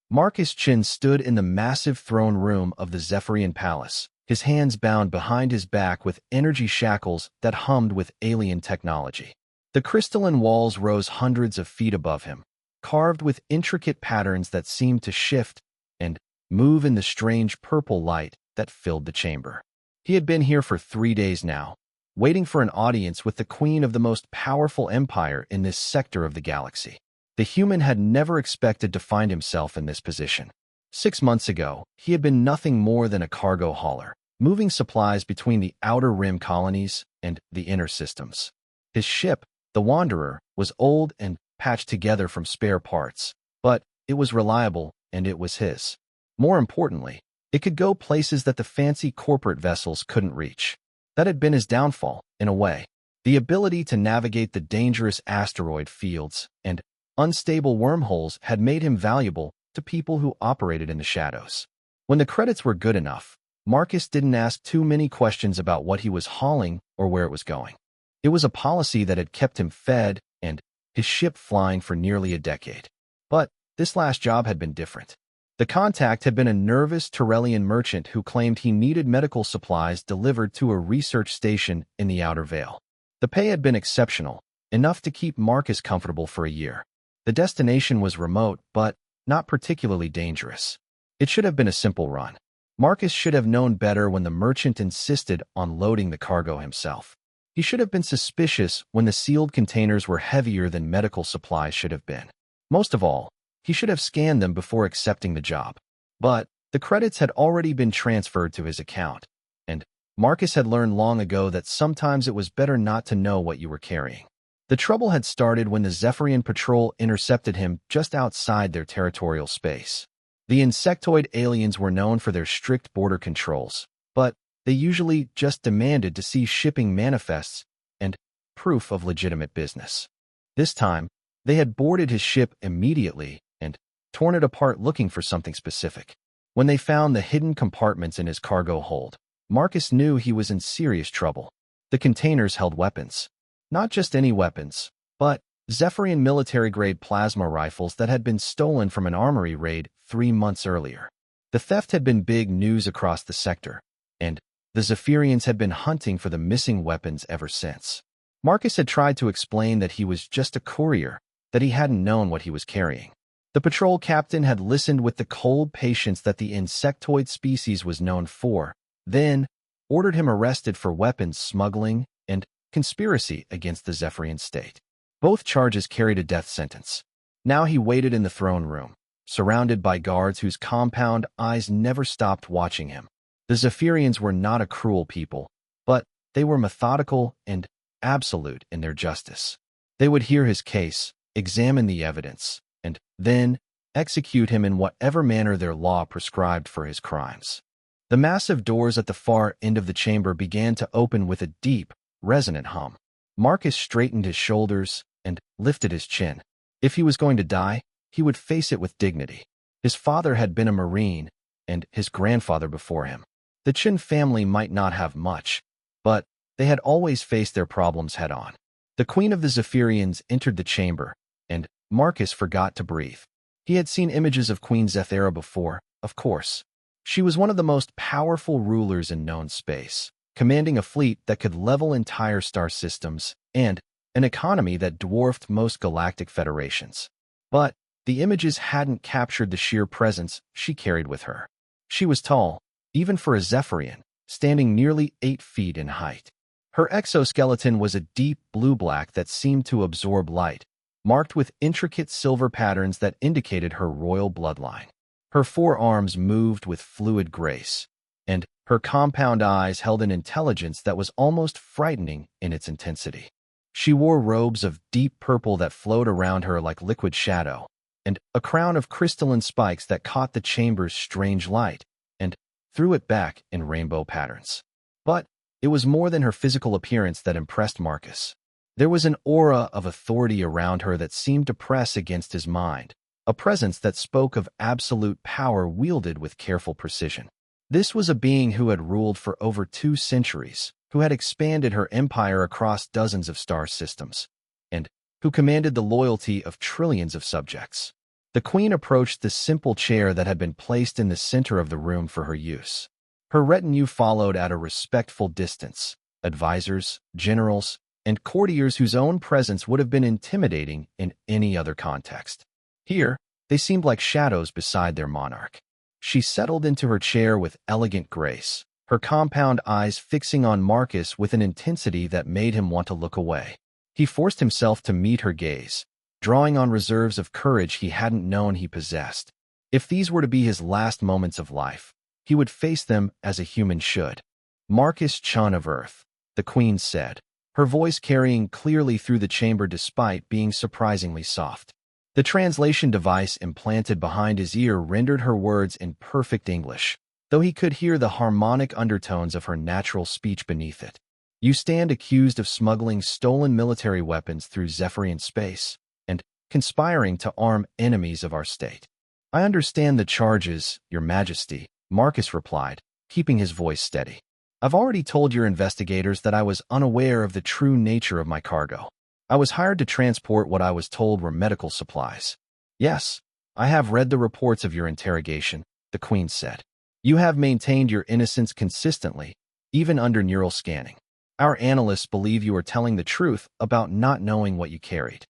Marcus Chin stood in the massive throne room of the Zephyrian Palace, his hands bound behind his back with energy shackles that hummed with alien technology. The crystalline walls rose hundreds of feet above him, carved with intricate patterns that seemed to shift and move in the strange purple light that filled the chamber. He had been here for 3 days now, waiting for an audience with the queen of the most powerful empire in this sector of the galaxy. The human had never expected to find himself in this position. 6 months ago, he had been nothing more than a cargo hauler, moving supplies between the outer rim colonies and the inner systems. His ship, the Wanderer, was old and patched together from spare parts, but it was reliable and it was his. More importantly, it could go places that the fancy corporate vessels couldn't reach. That had been his downfall, in a way. The ability to navigate the dangerous asteroid fields and unstable wormholes had made him valuable to people who operated in the shadows. When the credits were good enough, Marcus didn't ask too many questions about what he was hauling or where it was going. It was a policy that had kept him fed and his ship flying for nearly a decade. But this last job had been different. The contact had been a nervous Tyrellian merchant who claimed he needed medical supplies delivered to a research station in the Outer Veil. The pay had been exceptional, enough to keep Marcus comfortable for a year. The destination was remote, but not particularly dangerous. It should have been a simple run. Marcus should have known better when the merchant insisted on loading the cargo himself. He should have been suspicious when the sealed containers were heavier than medical supplies should have been. Most of all, he should have scanned them before accepting the job. But the credits had already been transferred to his account, and Marcus had learned long ago that sometimes it was better not to know what you were carrying. The trouble had started when the Zephyrian patrol intercepted him just outside their territorial space. The insectoid aliens were known for their strict border controls, but they usually just demanded to see shipping manifests and proof of legitimate business. This time, they had boarded his ship immediately and torn it apart looking for something specific. When they found the hidden compartments in his cargo hold, Marcus knew he was in serious trouble. The containers held weapons. Not just any weapons, but Zephyrian military-grade plasma rifles that had been stolen from an armory raid 3 months earlier. The theft had been big news across the sector, and the Zephyrians had been hunting for the missing weapons ever since. Marcus had tried to explain that he was just a courier, that he hadn't known what he was carrying. The patrol captain had listened with the cold patience that the insectoid species was known for, then ordered him arrested for weapons smuggling and conspiracy against the Zephyrian state. Both charges carried a death sentence. Now he waited in the throne room, surrounded by guards whose compound eyes never stopped watching him. The Zephyrians were not a cruel people, but they were methodical and absolute in their justice. They would hear his case, examine the evidence, and then execute him in whatever manner their law prescribed for his crimes. The massive doors at the far end of the chamber began to open with a deep, resonant hum. Marcus straightened his shoulders and lifted his chin. If he was going to die, he would face it with dignity. His father had been a Marine, and his grandfather before him. The Chin family might not have much, but they had always faced their problems head-on. The Queen of the Zephyrians entered the chamber, and Marcus forgot to breathe. He had seen images of Queen Zethera before, of course. She was one of the most powerful rulers in known space, commanding a fleet that could level entire star systems and an economy that dwarfed most galactic federations. But the images hadn't captured the sheer presence she carried with her. She was tall, even for a Zephyrian, standing nearly 8 feet in height. Her exoskeleton was a deep blue-black that seemed to absorb light, marked with intricate silver patterns that indicated her royal bloodline. Her forearms moved with fluid grace, and her compound eyes held an intelligence that was almost frightening in its intensity. She wore robes of deep purple that flowed around her like liquid shadow, and a crown of crystalline spikes that caught the chamber's strange light and threw it back in rainbow patterns. But it was more than her physical appearance that impressed Marcus. There was an aura of authority around her that seemed to press against his mind, a presence that spoke of absolute power wielded with careful precision. This was a being who had ruled for over 2 centuries, who had expanded her empire across dozens of star systems, and who commanded the loyalty of trillions of subjects. The queen approached the simple chair that had been placed in the center of the room for her use. Her retinue followed at a respectful distance, advisors, generals, and courtiers whose own presence would have been intimidating in any other context. Here, they seemed like shadows beside their monarch. She settled into her chair with elegant grace, her compound eyes fixing on Marcus with an intensity that made him want to look away. He forced himself to meet her gaze, drawing on reserves of courage he hadn't known he possessed. If these were to be his last moments of life, he would face them as a human should. "Marcus Chun of Earth," the queen said, her voice carrying clearly through the chamber despite being surprisingly soft. The translation device implanted behind his ear rendered her words in perfect English, though he could hear the harmonic undertones of her natural speech beneath it. "You stand accused of smuggling stolen military weapons through Zephyrian space and conspiring to arm enemies of our state." "I understand the charges, Your Majesty," Marcus replied, keeping his voice steady. "I've already told your investigators that I was unaware of the true nature of my cargo. I was hired to transport what I was told were medical supplies." "Yes, I have read the reports of your interrogation," the queen said. "You have maintained your innocence consistently, even under neural scanning. Our analysts believe you are telling the truth about not knowing what you carried."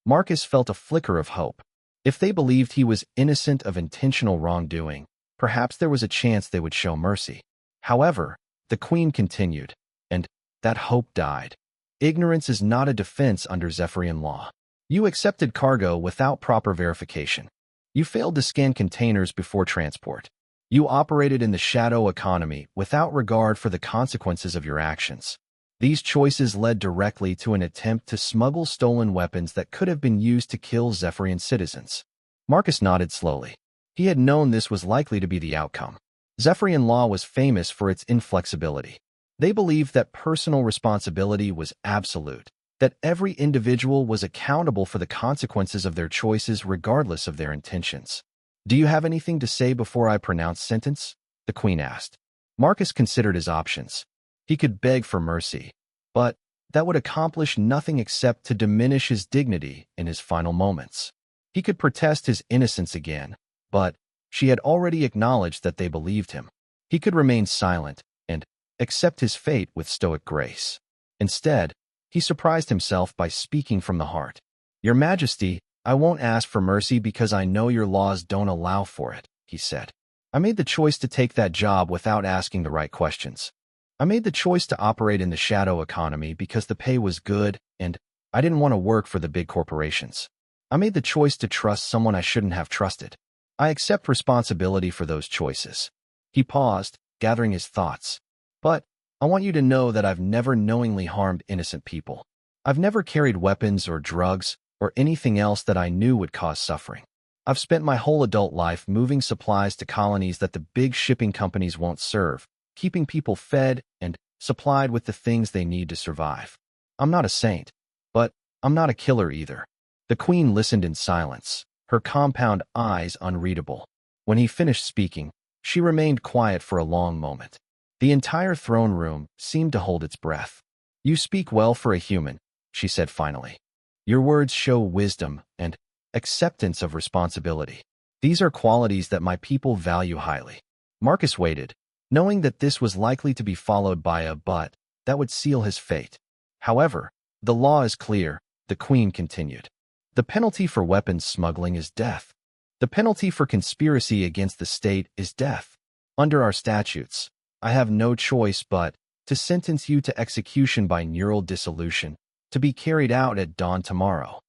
Marcus felt a flicker of hope. If they believed he was innocent of intentional wrongdoing, perhaps there was a chance they would show mercy. However, the queen continued, and that hope died. "Ignorance is not a defense under Zephyrian law. You accepted cargo without proper verification. You failed to scan containers before transport. You operated in the shadow economy without regard for the consequences of your actions. These choices led directly to an attempt to smuggle stolen weapons that could have been used to kill Zephyrian citizens." Marcus nodded slowly. He had known this was likely to be the outcome. Zephyrian law was famous for its inflexibility. They believed that personal responsibility was absolute, that every individual was accountable for the consequences of their choices regardless of their intentions. "Do you have anything to say before I pronounce sentence?" the queen asked. Marcus considered his options. He could beg for mercy, but that would accomplish nothing except to diminish his dignity in his final moments. He could protest his innocence again, but she had already acknowledged that they believed him. He could remain silent and accept his fate with stoic grace. Instead, he surprised himself by speaking from the heart. "Your Majesty, I won't ask for mercy because I know your laws don't allow for it," he said. "I made the choice to take that job without asking the right questions. I made the choice to operate in the shadow economy because the pay was good and I didn't want to work for the big corporations. I made the choice to trust someone I shouldn't have trusted. I accept responsibility for those choices." He paused, gathering his thoughts. "But I want you to know that I've never knowingly harmed innocent people. I've never carried weapons or drugs or anything else that I knew would cause suffering. I've spent my whole adult life moving supplies to colonies that the big shipping companies won't serve, keeping people fed and supplied with the things they need to survive. I'm not a saint, but I'm not a killer either." The queen listened in silence, her compound eyes unreadable. When he finished speaking, she remained quiet for a long moment. The entire throne room seemed to hold its breath. "You speak well for a human," she said finally. "Your words show wisdom and acceptance of responsibility. These are qualities that my people value highly." Marcus waited, knowing that this was likely to be followed by a "but" that would seal his fate. "However, the law is clear," the queen continued. "The penalty for weapons smuggling is death. The penalty for conspiracy against the state is death. Under our statutes, I have no choice but to sentence you to execution by neural dissolution, to be carried out at dawn tomorrow."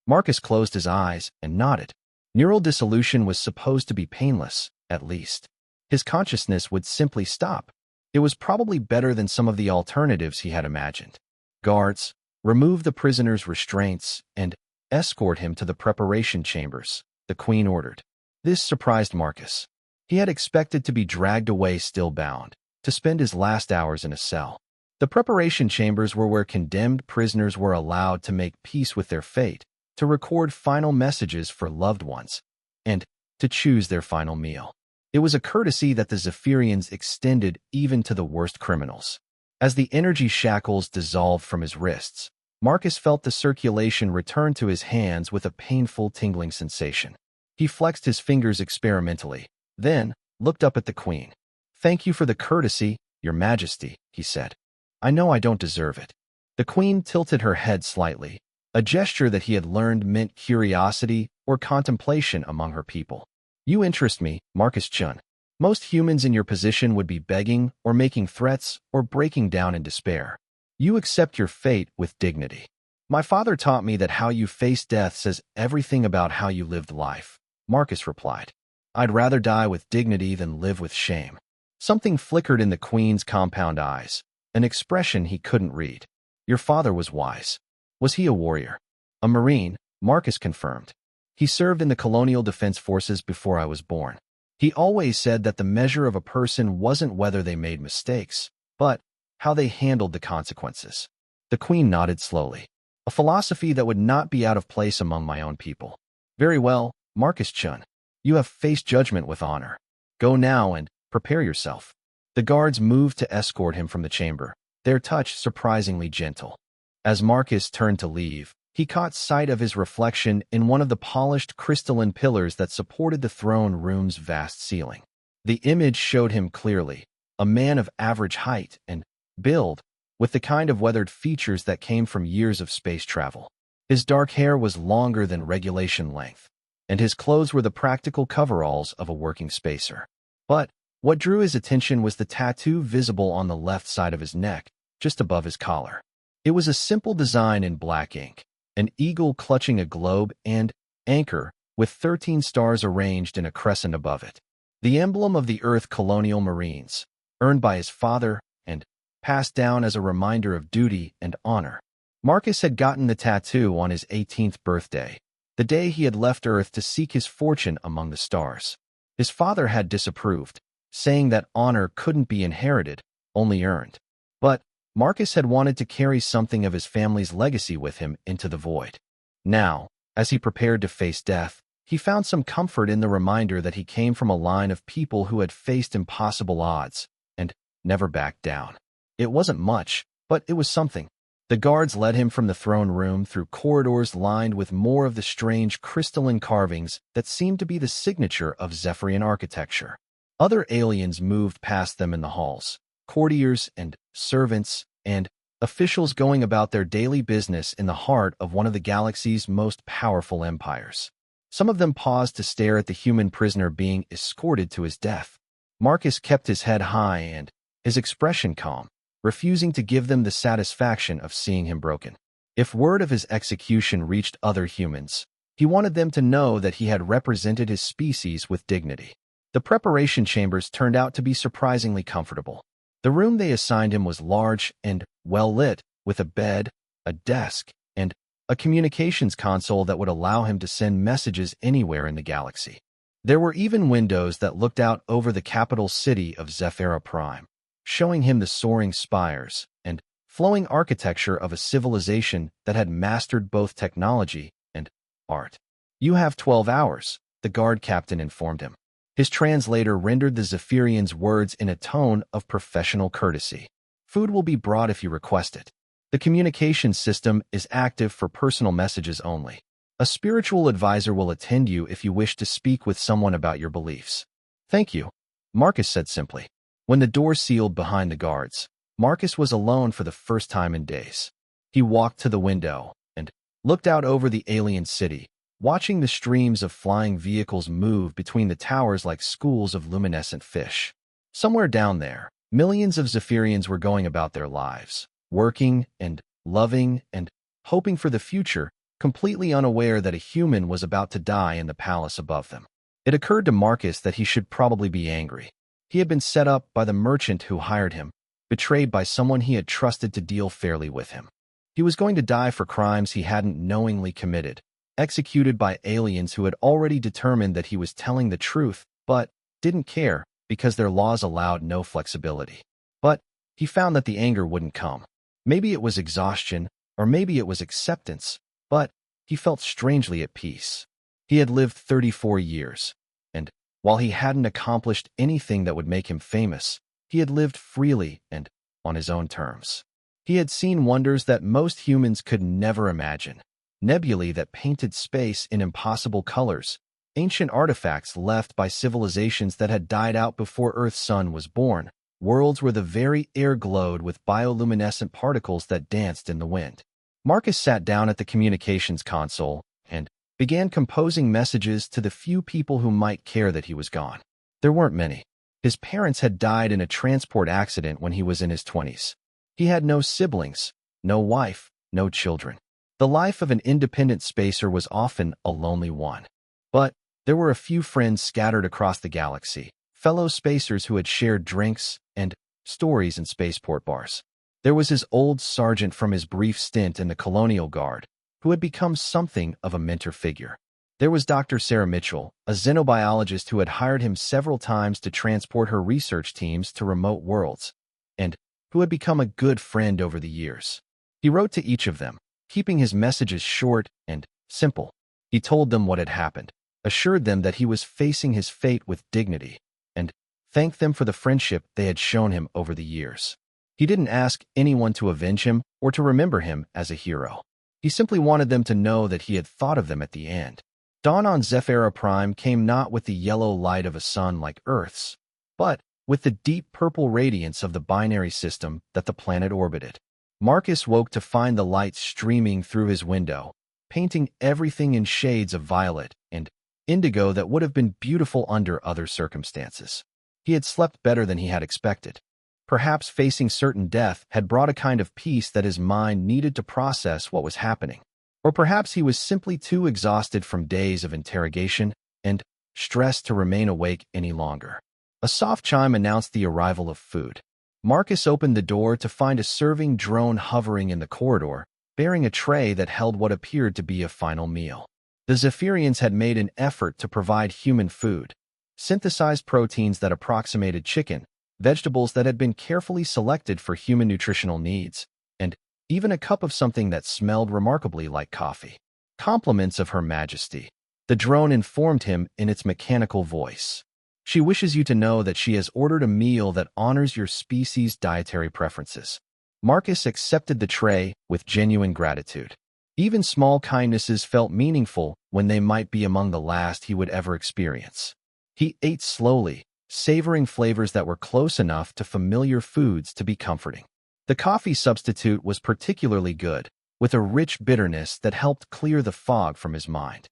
Marcus closed his eyes and nodded. Neural dissolution was supposed to be painless, at least. His consciousness would simply stop. It was probably better than some of the alternatives he had imagined. "Guards, remove the prisoner's restraints and escort him to the preparation chambers," the queen ordered. This surprised Marcus. He had expected to be dragged away still bound, to spend his last hours in a cell. The preparation chambers were where condemned prisoners were allowed to make peace with their fate, to record final messages for loved ones, and to choose their final meal. It was a courtesy that the Zephyrians extended even to the worst criminals. As the energy shackles dissolved from his wrists, Marcus felt the circulation return to his hands with a painful tingling sensation. He flexed his fingers experimentally, then looked up at the queen. "Thank you for the courtesy, Your Majesty," he said. "I know I don't deserve it." The queen tilted her head slightly, a gesture that he had learned meant curiosity or contemplation among her people. "You interest me, Marcus Chun. Most humans in your position would be begging or making threats or breaking down in despair. You accept your fate with dignity. My father taught me that how you face death says everything about how you lived life," Marcus replied. "I'd rather die with dignity than live with shame." Something flickered in the queen's compound eyes, an expression he couldn't read. "Your father was wise. Was he a warrior?" "A Marine," Marcus confirmed. "He served in the Colonial Defense Forces before I was born. He always said that the measure of a person wasn't whether they made mistakes, but how they handled the consequences." The queen nodded slowly. "A philosophy that would not be out of place among my own people." "Very well, Marcus Chun. You have faced judgment with honor. Go now and prepare yourself." The guards moved to escort him from the chamber, their touch surprisingly gentle. As Marcus turned to leave, he caught sight of his reflection in one of the polished crystalline pillars that supported the throne room's vast ceiling. The image showed him clearly, a man of average height and build, with the kind of weathered features that came from years of space travel. His dark hair was longer than regulation length, and his clothes were the practical coveralls of a working spacer. But what drew his attention was the tattoo visible on the left side of his neck, just above his collar. It was a simple design in black ink, an eagle clutching a globe and anchor, with 13 stars arranged in a crescent above it. The emblem of the Earth Colonial Marines, earned by his father and passed down as a reminder of duty and honor. Marcus had gotten the tattoo on his 18th birthday, the day he had left Earth to seek his fortune among the stars. His father had disapproved, saying that honor couldn't be inherited, only earned. But Marcus had wanted to carry something of his family's legacy with him into the void. Now, as he prepared to face death, he found some comfort in the reminder that he came from a line of people who had faced impossible odds and never backed down. It wasn't much, but it was something. The guards led him from the throne room through corridors lined with more of the strange crystalline carvings that seemed to be the signature of Zephyrian architecture. Other aliens moved past them in the halls, courtiers and servants and officials going about their daily business in the heart of one of the galaxy's most powerful empires. Some of them paused to stare at the human prisoner being escorted to his death. Marcus kept his head high and his expression calm, refusing to give them the satisfaction of seeing him broken. If word of his execution reached other humans, he wanted them to know that he had represented his species with dignity. The preparation chambers turned out to be surprisingly comfortable. The room they assigned him was large and well-lit, with a bed, a desk, and a communications console that would allow him to send messages anywhere in the galaxy. There were even windows that looked out over the capital city of Zephyra Prime, showing him the soaring spires and flowing architecture of a civilization that had mastered both technology and art. "You have 12 hours, the guard captain informed him. His translator rendered the Zephyrian's words in a tone of professional courtesy. "Food will be brought if you request it. The communication system is active for personal messages only. A spiritual advisor will attend you if you wish to speak with someone about your beliefs." "Thank you," Marcus said simply. When the door sealed behind the guards, Marcus was alone for the first time in days. He walked to the window and looked out over the alien city, watching the streams of flying vehicles move between the towers like schools of luminescent fish. Somewhere down there, millions of Zephyrians were going about their lives, working and loving and hoping for the future, completely unaware that a human was about to die in the palace above them. It occurred to Marcus that he should probably be angry. He had been set up by the merchant who hired him, betrayed by someone he had trusted to deal fairly with him. He was going to die for crimes he hadn't knowingly committed, executed by aliens who had already determined that he was telling the truth, but didn't care because their laws allowed no flexibility. But he found that the anger wouldn't come. Maybe it was exhaustion, or maybe it was acceptance, but he felt strangely at peace. He had lived 34 years, and while he hadn't accomplished anything that would make him famous, he had lived freely and on his own terms. He had seen wonders that most humans could never imagine, nebulae that painted space in impossible colors, ancient artifacts left by civilizations that had died out before Earth's sun was born, worlds where the very air glowed with bioluminescent particles that danced in the wind. Marcus sat down at the communications console and began composing messages to the few people who might care that he was gone. There weren't many. His parents had died in a transport accident when he was in his 20s. He had no siblings, no wife, no children. The life of an independent spacer was often a lonely one. But there were a few friends scattered across the galaxy, fellow spacers who had shared drinks and stories in spaceport bars. There was his old sergeant from his brief stint in the Colonial Guard, who had become something of a mentor figure. There was Dr. Sarah Mitchell, a xenobiologist who had hired him several times to transport her research teams to remote worlds, and who had become a good friend over the years. He wrote to each of them, keeping his messages short and simple. He told them what had happened, assured them that he was facing his fate with dignity, and thanked them for the friendship they had shown him over the years. He didn't ask anyone to avenge him or to remember him as a hero. He simply wanted them to know that he had thought of them at the end. Dawn on Zephyra Prime came not with the yellow light of a sun like Earth's, but with the deep purple radiance of the binary system that the planet orbited. Marcus woke to find the light streaming through his window, painting everything in shades of violet and indigo that would have been beautiful under other circumstances. He had slept better than he had expected. Perhaps facing certain death had brought a kind of peace that his mind needed to process what was happening. Or perhaps he was simply too exhausted from days of interrogation and stress to remain awake any longer. A soft chime announced the arrival of food. Marcus opened the door to find a serving drone hovering in the corridor, bearing a tray that held what appeared to be a final meal. The Zephyrians had made an effort to provide human food, synthesized proteins that approximated chicken, vegetables that had been carefully selected for human nutritional needs, and even a cup of something that smelled remarkably like coffee. Compliments of Her Majesty, the drone informed him in its mechanical voice. She wishes you to know that she has ordered a meal that honors your species' dietary preferences. Marcus accepted the tray with genuine gratitude. Even small kindnesses felt meaningful when they might be among the last he would ever experience. He ate slowly, savoring flavors that were close enough to familiar foods to be comforting. The coffee substitute was particularly good, with a rich bitterness that helped clear the fog from his mind.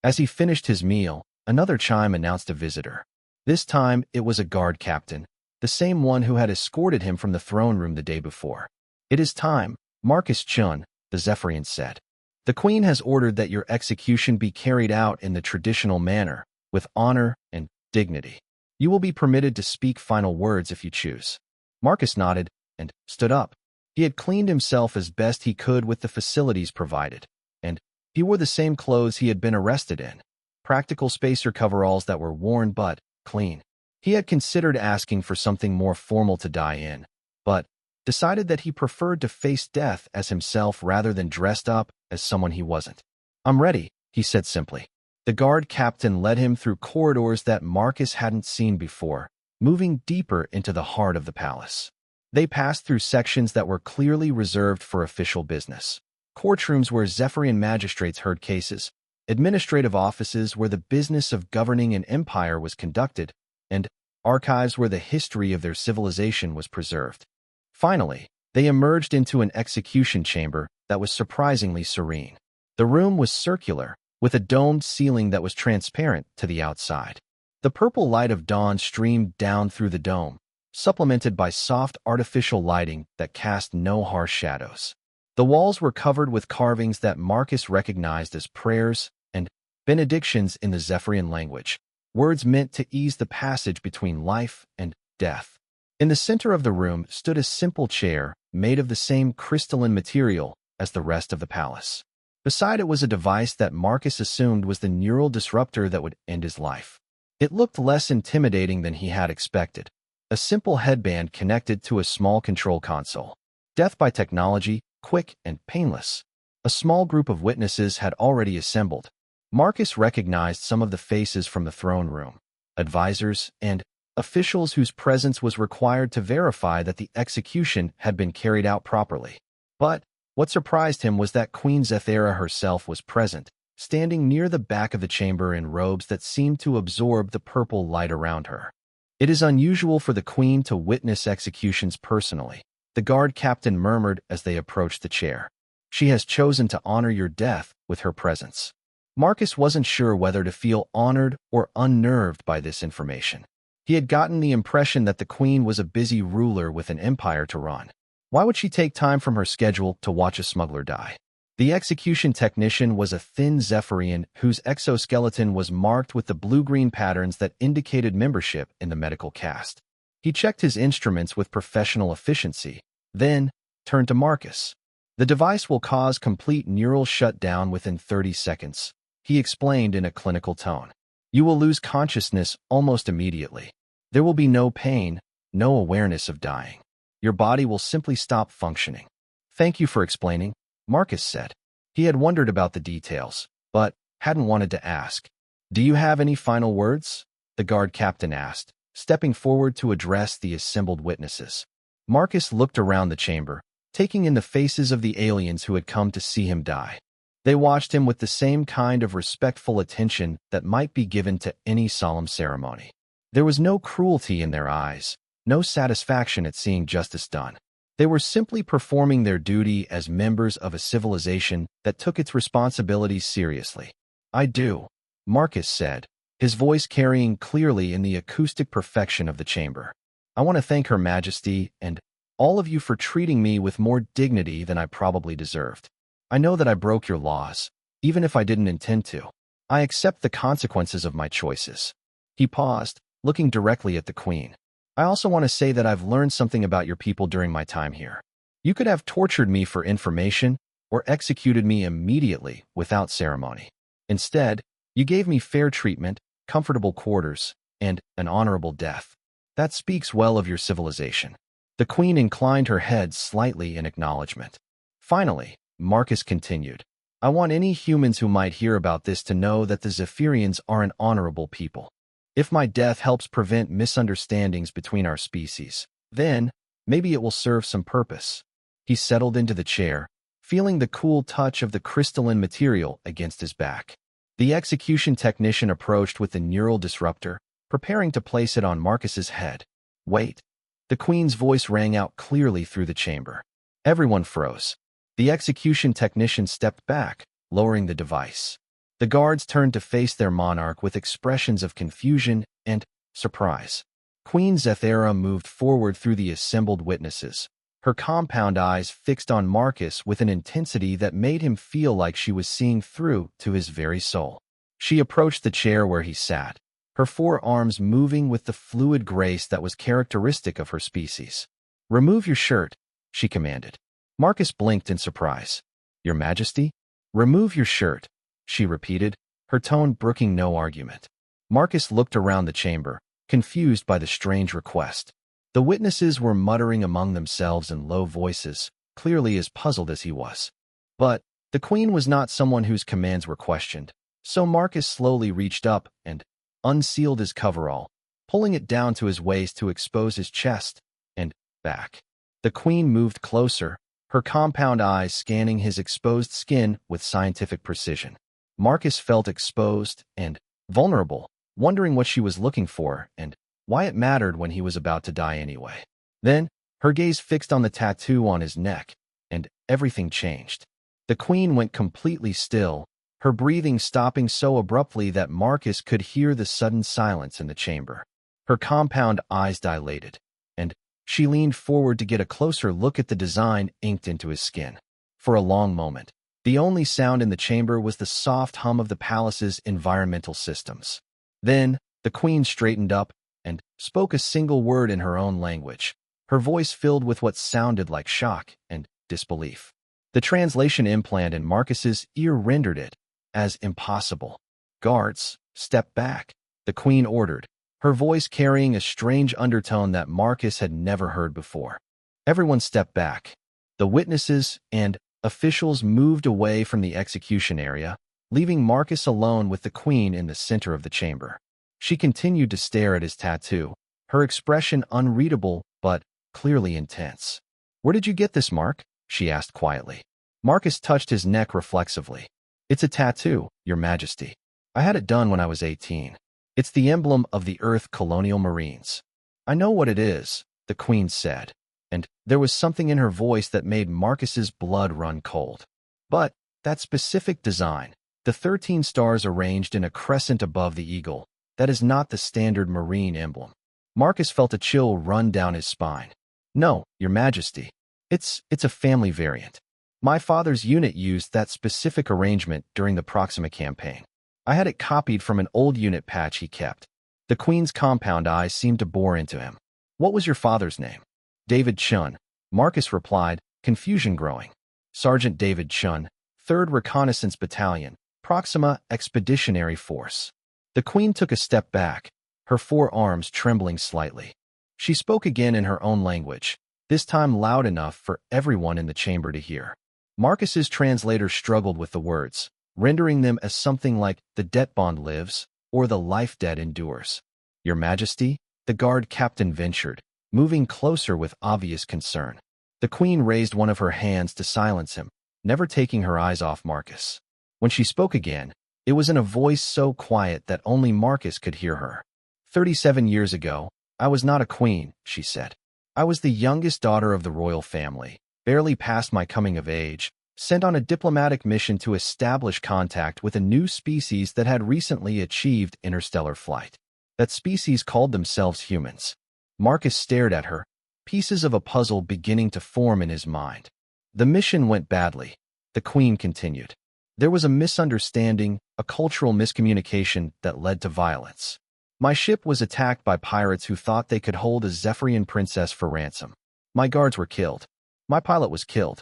As he finished his meal, another chime announced a visitor. This time, it was a guard captain, the same one who had escorted him from the throne room the day before. It is time, Marcus Chun, the Zephyrian said. The Queen has ordered that your execution be carried out in the traditional manner, with honor and dignity. You will be permitted to speak final words if you choose. Marcus nodded and stood up. He had cleaned himself as best he could with the facilities provided, and he wore the same clothes he had been arrested in, practical spacer coveralls that were worn but clean. He had considered asking for something more formal to die in, but decided that he preferred to face death as himself rather than dressed up as someone he wasn't. I'm ready, he said simply. The guard captain led him through corridors that Marcus hadn't seen before, moving deeper into the heart of the palace. They passed through sections that were clearly reserved for official business, courtrooms where Zephyrian magistrates heard cases, administrative offices where the business of governing an empire was conducted, and archives where the history of their civilization was preserved. Finally, they emerged into an execution chamber that was surprisingly serene. The room was circular, with a domed ceiling that was transparent to the outside. The purple light of dawn streamed down through the dome, supplemented by soft artificial lighting that cast no harsh shadows. The walls were covered with carvings that Marcus recognized as prayers and benedictions in the Zephyrian language, words meant to ease the passage between life and death. In the center of the room stood a simple chair made of the same crystalline material as the rest of the palace. Beside it was a device that Marcus assumed was the neural disruptor that would end his life. It looked less intimidating than he had expected. A simple headband connected to a small control console. Death by technology, quick and painless. A small group of witnesses had already assembled. Marcus recognized some of the faces from the throne room, advisors, and officials whose presence was required to verify that the execution had been carried out properly. But what surprised him was that Queen Zephyra herself was present, standing near the back of the chamber in robes that seemed to absorb the purple light around her. "It is unusual for the Queen to witness executions personally," the guard captain murmured as they approached the chair. "She has chosen to honor your death with her presence." Marcus wasn't sure whether to feel honored or unnerved by this information. He had gotten the impression that the Queen was a busy ruler with an empire to run. Why would she take time from her schedule to watch a smuggler die? The execution technician was a thin Zephyrian whose exoskeleton was marked with the blue-green patterns that indicated membership in the medical caste. He checked his instruments with professional efficiency, then turned to Marcus. "The device will cause complete neural shutdown within 30 seconds, he explained in a clinical tone. "You will lose consciousness almost immediately. There will be no pain, no awareness of dying. Your body will simply stop functioning." "Thank you for explaining," Marcus said. He had wondered about the details, but hadn't wanted to ask. "Do you have any final words?" the guard captain asked, stepping forward to address the assembled witnesses. Marcus looked around the chamber, taking in the faces of the aliens who had come to see him die. They watched him with the same kind of respectful attention that might be given to any solemn ceremony. There was no cruelty in their eyes, no satisfaction at seeing justice done. They were simply performing their duty as members of a civilization that took its responsibilities seriously. "I do," Marcus said, his voice carrying clearly in the acoustic perfection of the chamber. "I want to thank Her Majesty and all of you for treating me with more dignity than I probably deserved. I know that I broke your laws, even if I didn't intend to. I accept the consequences of my choices." He paused, looking directly at the Queen. "I also want to say that I've learned something about your people during my time here. You could have tortured me for information or executed me immediately without ceremony. Instead, you gave me fair treatment, comfortable quarters, and an honorable death. That speaks well of your civilization." The Queen inclined her head slightly in acknowledgement. Finally, Marcus continued, "I want any humans who might hear about this to know that the Zephyrians are an honorable people. If my death helps prevent misunderstandings between our species, then maybe it will serve some purpose." He settled into the chair, feeling the cool touch of the crystalline material against his back. The execution technician approached with the neural disruptor, preparing to place it on Marcus's head. "Wait." The Queen's voice rang out clearly through the chamber. Everyone froze. The execution technician stepped back, lowering the device. The guards turned to face their monarch with expressions of confusion and surprise. Queen Zethera moved forward through the assembled witnesses, her compound eyes fixed on Marcus with an intensity that made him feel like she was seeing through to his very soul. She approached the chair where he sat, her forearms moving with the fluid grace that was characteristic of her species. "Remove your shirt," she commanded. Marcus blinked in surprise. "Your Majesty?" "Remove your shirt," she repeated, her tone brooking no argument. Marcus looked around the chamber, confused by the strange request. The witnesses were muttering among themselves in low voices, clearly as puzzled as he was. But the Queen was not someone whose commands were questioned, so Marcus slowly reached up and unsealed his coverall, pulling it down to his waist to expose his chest and back. The Queen moved closer, her compound eyes scanning his exposed skin with scientific precision. Marcus felt exposed and vulnerable, wondering what she was looking for and why it mattered when he was about to die anyway. Then, her gaze fixed on the tattoo on his neck, and everything changed. The Queen went completely still, her breathing stopping so abruptly that Marcus could hear the sudden silence in the chamber. Her compound eyes dilated, and she leaned forward to get a closer look at the design inked into his skin. For a long moment, the only sound in the chamber was the soft hum of the palace's environmental systems. Then, the Queen straightened up and spoke a single word in her own language, her voice filled with what sounded like shock and disbelief. The translation implant in Marcus's ear rendered it as impossible. "Guards, step back," the Queen ordered, her voice carrying a strange undertone that Marcus had never heard before. Everyone stepped back. The witnesses and officials moved away from the execution area, leaving Marcus alone with the Queen in the center of the chamber. She continued to stare at his tattoo, her expression unreadable but clearly intense. "Where did you get this mark?" she asked quietly. Marcus touched his neck reflexively. It's a tattoo, Your Majesty. I had it done when I was 18. It's the emblem of the Earth Colonial Marines. I know what it is, the Queen said, and there was something in her voice that made Marcus's blood run cold. But that specific design, the 13 stars arranged in a crescent above the eagle, that is not the standard Marine emblem. Marcus felt a chill run down his spine. No, Your Majesty. It's a family variant. My father's unit used that specific arrangement during the Proxima campaign. I had it copied from an old unit patch he kept. The Queen's compound eyes seemed to bore into him. What was your father's name? David Chun. Marcus replied, confusion growing. Sergeant David Chun, 3rd Reconnaissance Battalion, Proxima Expeditionary Force. The Queen took a step back, her forearms trembling slightly. She spoke again in her own language, this time loud enough for everyone in the chamber to hear. Marcus's translator struggled with the words, rendering them as something like the debt bond lives or the life debt endures. Your Majesty, the guard captain ventured, moving closer with obvious concern. The Queen raised one of her hands to silence him, never taking her eyes off Marcus. When she spoke again, it was in a voice so quiet that only Marcus could hear her. 37 years ago, I was not a queen, she said. I was the youngest daughter of the royal family, barely past my coming of age, sent on a diplomatic mission to establish contact with a new species that had recently achieved interstellar flight. That species called themselves humans. Marcus stared at her, pieces of a puzzle beginning to form in his mind. The mission went badly, the Queen continued. There was a misunderstanding, a cultural miscommunication that led to violence. My ship was attacked by pirates who thought they could hold a Zephyrian princess for ransom. My guards were killed. My pilot was killed.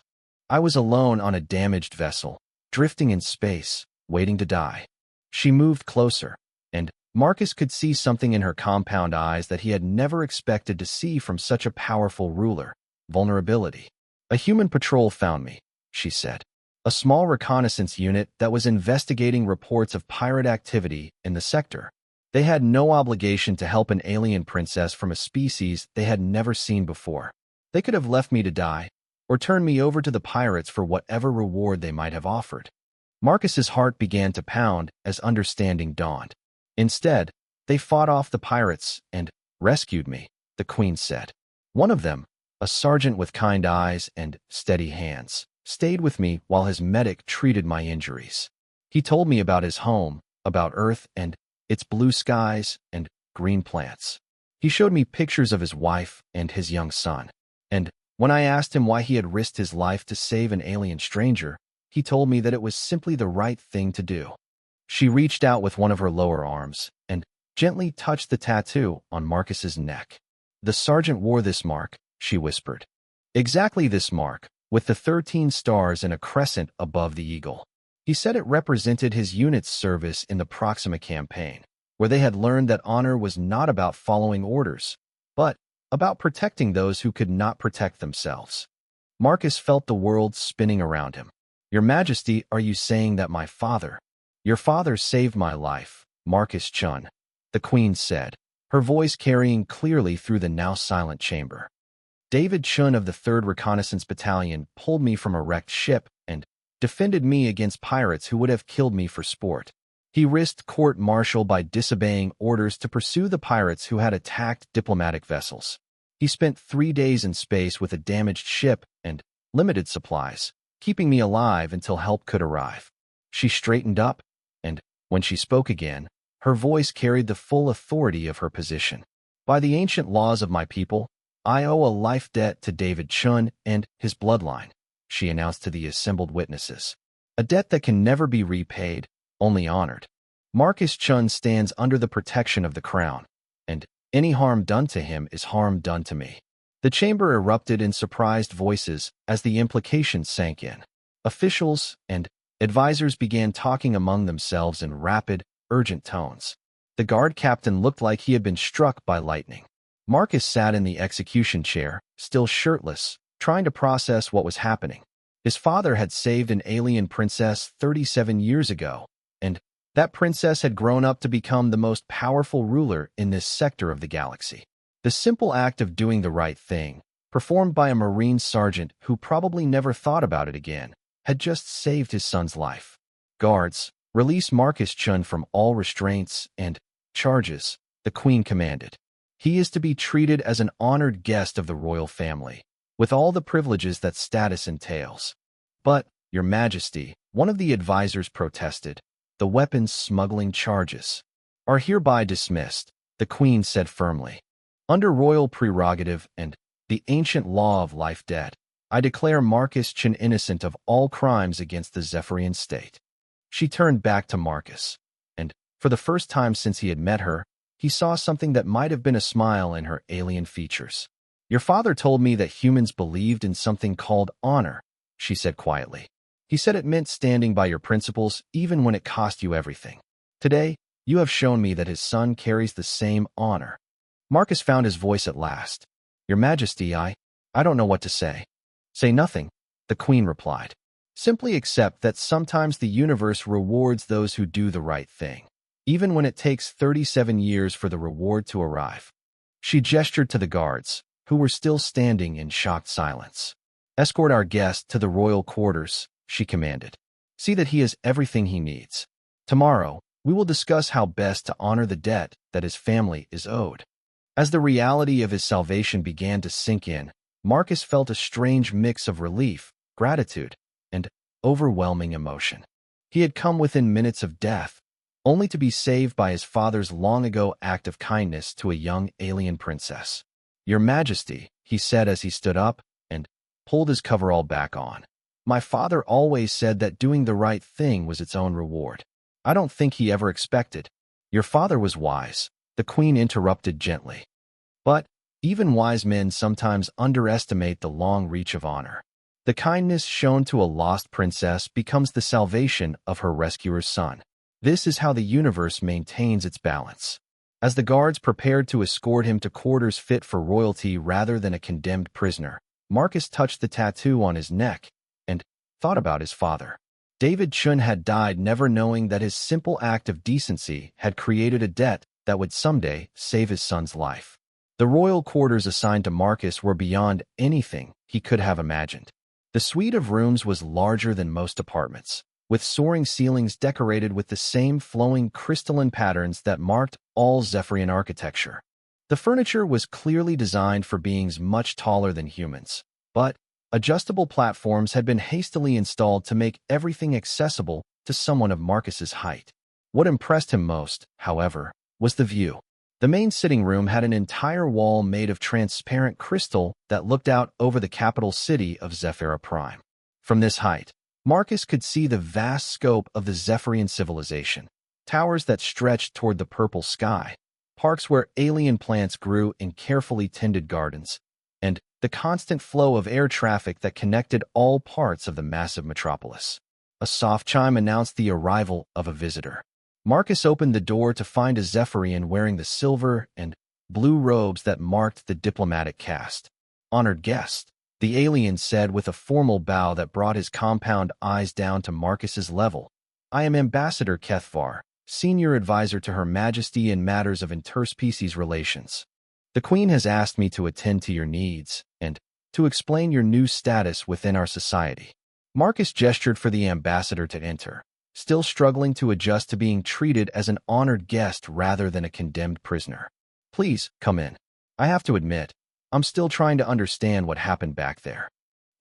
I was alone on a damaged vessel, drifting in space, waiting to die. She moved closer, and Marcus could see something in her compound eyes that he had never expected to see from such a powerful ruler: vulnerability. A human patrol found me, she said. A small reconnaissance unit that was investigating reports of pirate activity in the sector. They had no obligation to help an alien princess from a species they had never seen before. They could have left me to die, or turned me over to the pirates for whatever reward they might have offered. Marcus's heart began to pound as understanding dawned. Instead, they fought off the pirates and rescued me, the Queen said. One of them, a sergeant with kind eyes and steady hands, stayed with me while his medic treated my injuries. He told me about his home, about Earth and its blue skies and green plants. He showed me pictures of his wife and his young son. And when I asked him why he had risked his life to save an alien stranger, he told me that it was simply the right thing to do. She reached out with one of her lower arms and gently touched the tattoo on Marcus's neck. The sergeant wore this mark, she whispered. Exactly this mark, with the 13 stars and a crescent above the eagle. He said it represented his unit's service in the Proxima campaign, where they had learned that honor was not about following orders, but about protecting those who could not protect themselves. Marcus felt the world spinning around him. Your Majesty, are you saying that your father saved my life, Marcus Chun, the Queen said, her voice carrying clearly through the now silent chamber. David Chun of the 3rd Reconnaissance Battalion pulled me from a wrecked ship and defended me against pirates who would have killed me for sport. He risked court-martial by disobeying orders to pursue the pirates who had attacked diplomatic vessels. He spent 3 days in space with a damaged ship and limited supplies, keeping me alive until help could arrive. She straightened up, and when she spoke again, her voice carried the full authority of her position. By the ancient laws of my people, I owe a life debt to David Chun and his bloodline, she announced to the assembled witnesses. A debt that can never be repaid, only honored. Marcus Chun stands under the protection of the crown, and any harm done to him is harm done to me. The chamber erupted in surprised voices as the implications sank in. Officials and advisors began talking among themselves in rapid, urgent tones. The guard captain looked like he had been struck by lightning. Marcus sat in the execution chair, still shirtless, trying to process what was happening. His father had saved an alien princess 37 years ago, and that princess had grown up to become the most powerful ruler in this sector of the galaxy. The simple act of doing the right thing, performed by a Marine sergeant who probably never thought about it again, had just saved his son's life. Guards, release Marcus Chun from all restraints and charges, the Queen commanded. He is to be treated as an honored guest of the royal family, with all the privileges that status entails. But, Your Majesty, one of the advisors protested, the weapons smuggling charges are hereby dismissed, the Queen said firmly. Under royal prerogative and the ancient law of life debt, I declare Marcus Chun innocent of all crimes against the Zephyrian state. She turned back to Marcus, and, for the first time since he had met her, he saw something that might have been a smile in her alien features. Your father told me that humans believed in something called honor, she said quietly. He said it meant standing by your principles even when it cost you everything. Today, you have shown me that his son carries the same honor. Marcus found his voice at last. Your Majesty, I don't know what to say. Say nothing, the Queen replied. Simply accept that sometimes the universe rewards those who do the right thing, even when it takes 37 years for the reward to arrive. She gestured to the guards, who were still standing in shocked silence. Escort our guest to the royal quarters, she commanded. See that he has everything he needs. Tomorrow, we will discuss how best to honor the debt that his family is owed. As the reality of his salvation began to sink in, Marcus felt a strange mix of relief, gratitude, and overwhelming emotion. He had come within minutes of death, only to be saved by his father's long-ago act of kindness to a young alien princess. Your Majesty, he said as he stood up and pulled his coverall back on. My father always said that doing the right thing was its own reward. I don't think he ever expected. Your father was wise, the Queen interrupted gently. But even wise men sometimes underestimate the long reach of honor. The kindness shown to a lost princess becomes the salvation of her rescuer's son. This is how the universe maintains its balance. As the guards prepared to escort him to quarters fit for royalty rather than a condemned prisoner, Marcus touched the tattoo on his neck and thought about his father. David Chun had died never knowing that his simple act of decency had created a debt that would someday save his son's life. The royal quarters assigned to Marcus were beyond anything he could have imagined. The suite of rooms was larger than most apartments, with soaring ceilings decorated with the same flowing crystalline patterns that marked all Zephyrian architecture. The furniture was clearly designed for beings much taller than humans, but adjustable platforms had been hastily installed to make everything accessible to someone of Marcus's height. What impressed him most, however, was the view. The main sitting room had an entire wall made of transparent crystal that looked out over the capital city of Zephyra Prime. From this height, Marcus could see the vast scope of the Zephyrian civilization, towers that stretched toward the purple sky, parks where alien plants grew in carefully tended gardens, and the constant flow of air traffic that connected all parts of the massive metropolis. A soft chime announced the arrival of a visitor. Marcus opened the door to find a Zephyrian wearing the silver and blue robes that marked the diplomatic caste. Honored guest, the alien said with a formal bow that brought his compound eyes down to Marcus's level. I am Ambassador Kethvar, senior advisor to Her Majesty in matters of interspecies relations. The Queen has asked me to attend to your needs and to explain your new status within our society. Marcus gestured for the ambassador to enter, still struggling to adjust to being treated as an honored guest rather than a condemned prisoner. Please, come in. I have to admit, I'm still trying to understand what happened back there.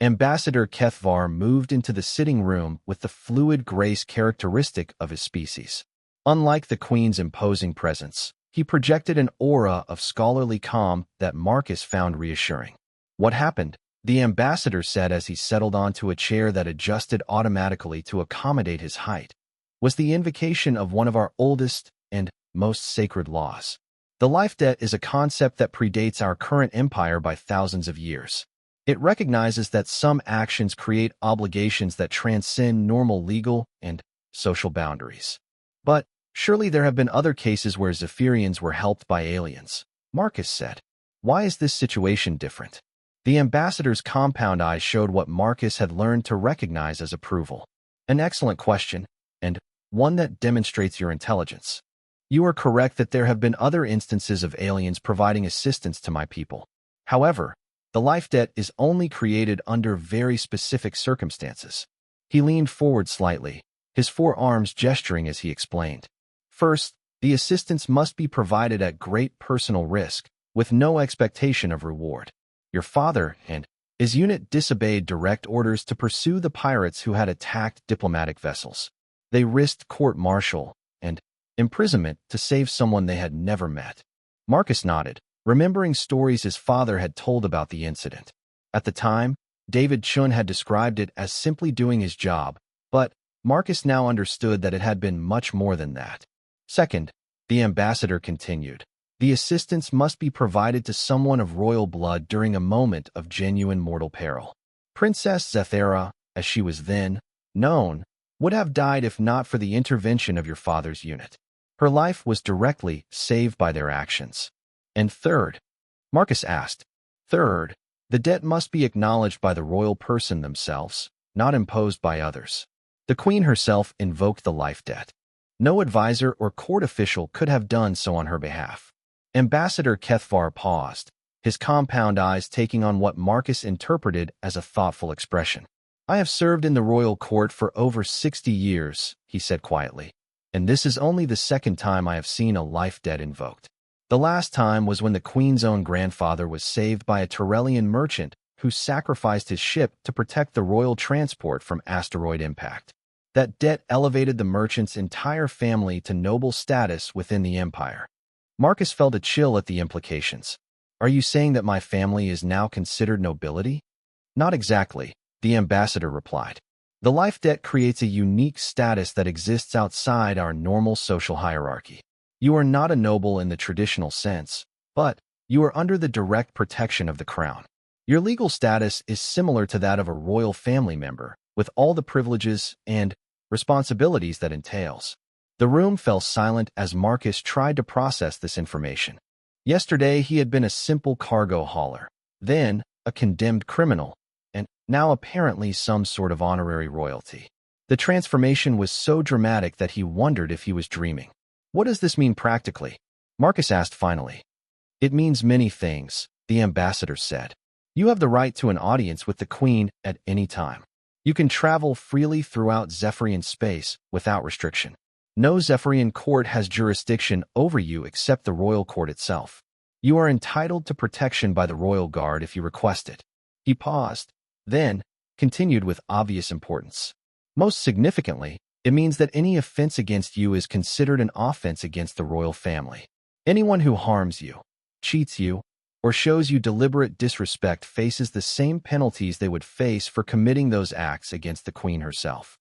Ambassador Kethvar moved into the sitting room with the fluid grace characteristic of his species. Unlike the Queen's imposing presence, he projected an aura of scholarly calm that Marcus found reassuring. What happened? The ambassador said as he settled onto a chair that adjusted automatically to accommodate his height, was the invocation of one of our oldest and most sacred laws. The life debt is a concept that predates our current empire by thousands of years. It recognizes that some actions create obligations that transcend normal legal and social boundaries. But surely there have been other cases where Zephyrians were helped by aliens, Marcus said. Why is this situation different? The ambassador's compound eyes showed what Marcus had learned to recognize as approval. An excellent question, and one that demonstrates your intelligence. You are correct that there have been other instances of aliens providing assistance to my people. However, the life debt is only created under very specific circumstances. He leaned forward slightly, his forearms gesturing as he explained. First, the assistance must be provided at great personal risk, with no expectation of reward. Your father and his unit disobeyed direct orders to pursue the pirates who had attacked diplomatic vessels. They risked court-martial and imprisonment to save someone they had never met. Marcus nodded, remembering stories his father had told about the incident. At the time, David Chun had described it as simply doing his job, but Marcus now understood that it had been much more than that. Second, the ambassador continued, the assistance must be provided to someone of royal blood during a moment of genuine mortal peril. Princess Zethera, as she was then known, would have died if not for the intervention of your father's unit. Her life was directly saved by their actions. And third, Marcus asked, third, the debt must be acknowledged by the royal person themselves, not imposed by others. The queen herself invoked the life debt. No advisor or court official could have done so on her behalf. Ambassador Kethvar paused, his compound eyes taking on what Marcus interpreted as a thoughtful expression. I have served in the royal court for over 60 years, he said quietly, and this is only the second time I have seen a life debt invoked. The last time was when the queen's own grandfather was saved by a Tyrellian merchant who sacrificed his ship to protect the royal transport from asteroid impact. That debt elevated the merchant's entire family to noble status within the empire. Marcus felt a chill at the implications. Are you saying that my family is now considered nobility? Not exactly, the ambassador replied. The life debt creates a unique status that exists outside our normal social hierarchy. You are not a noble in the traditional sense, but you are under the direct protection of the crown. Your legal status is similar to that of a royal family member, with all the privileges and responsibilities that entails. The room fell silent as Marcus tried to process this information. Yesterday he had been a simple cargo hauler, then a condemned criminal, and now apparently some sort of honorary royalty. The transformation was so dramatic that he wondered if he was dreaming. What does this mean practically? Marcus asked finally. It means many things, the ambassador said. You have the right to an audience with the queen at any time. You can travel freely throughout Zephyrian space without restriction. No Zephyrian court has jurisdiction over you except the royal court itself. You are entitled to protection by the royal guard if you request it. He paused, then continued with obvious importance. Most significantly, it means that any offense against you is considered an offense against the royal family. Anyone who harms you, cheats you, or shows you deliberate disrespect faces the same penalties they would face for committing those acts against the queen herself.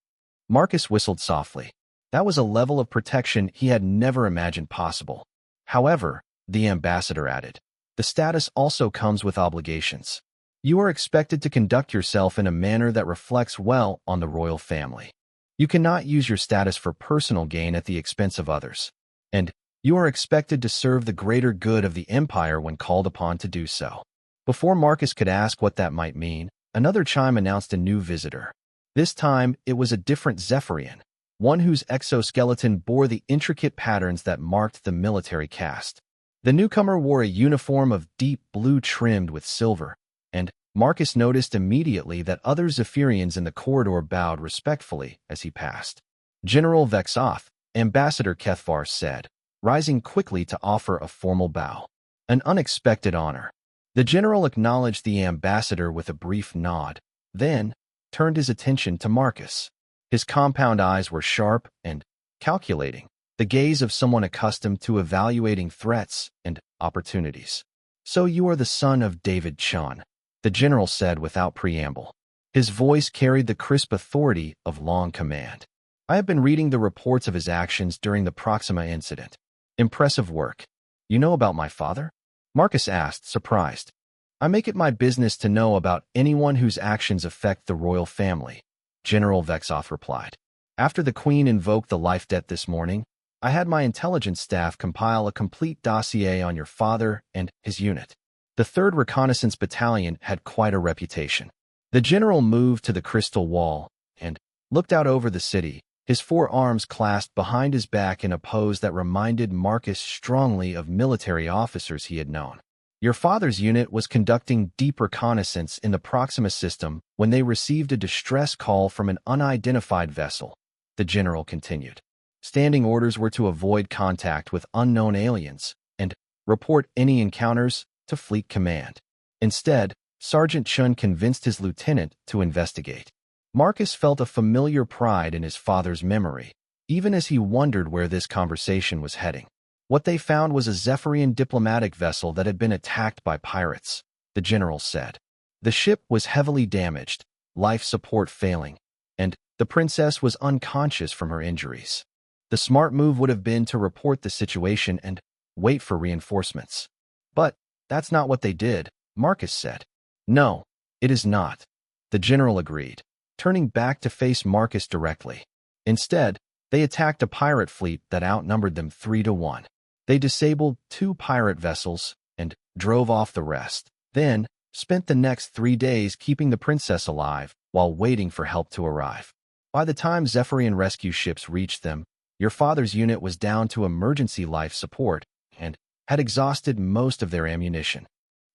Marcus whistled softly. That was a level of protection he had never imagined possible. However, the ambassador added, the status also comes with obligations. You are expected to conduct yourself in a manner that reflects well on the royal family. You cannot use your status for personal gain at the expense of others, and you are expected to serve the greater good of the empire when called upon to do so. Before Marcus could ask what that might mean, another chime announced a new visitor. This time, it was a different Zephyrian, one whose exoskeleton bore the intricate patterns that marked the military caste. The newcomer wore a uniform of deep blue trimmed with silver, and Marcus noticed immediately that other Zephyrians in the corridor bowed respectfully as he passed. General Vexoth, Ambassador Kethvar said, rising quickly to offer a formal bow. An unexpected honor. The general acknowledged the ambassador with a brief nod, then turned his attention to Marcus. His compound eyes were sharp and calculating, the gaze of someone accustomed to evaluating threats and opportunities. So you are the son of David Chun, the general said without preamble. His voice carried the crisp authority of long command. I have been reading the reports of his actions during the Proxima incident. Impressive work. You know about my father? Marcus asked, surprised. I make it my business to know about anyone whose actions affect the royal family, General Vexoth replied. After the Queen invoked the life debt this morning, I had my intelligence staff compile a complete dossier on your father and his unit. The 3rd Reconnaissance Battalion had quite a reputation. The general moved to the crystal wall and looked out over the city, his forearms clasped behind his back in a pose that reminded Marcus strongly of military officers he had known. Your father's unit was conducting deep reconnaissance in the Proxima system when they received a distress call from an unidentified vessel. the general continued. Standing orders were to avoid contact with unknown aliens and report any encounters to Fleet Command. Instead, Sergeant Chun convinced his lieutenant to investigate. Marcus felt a familiar pride in his father's memory, even as he wondered where this conversation was heading. What they found was a Zephyrian diplomatic vessel that had been attacked by pirates, the general said. The ship was heavily damaged, life support failing, and the princess was unconscious from her injuries. The smart move would have been to report the situation and wait for reinforcements. But that's not what they did, Marcus said. No, it is not, the general agreed, turning back to face Marcus directly. Instead, they attacked a pirate fleet that outnumbered them 3-1. They disabled 2 pirate vessels and drove off the rest, then spent the next 3 days keeping the princess alive while waiting for help to arrive. By the time Zephyrian rescue ships reached them, your father's unit was down to emergency life support and had exhausted most of their ammunition.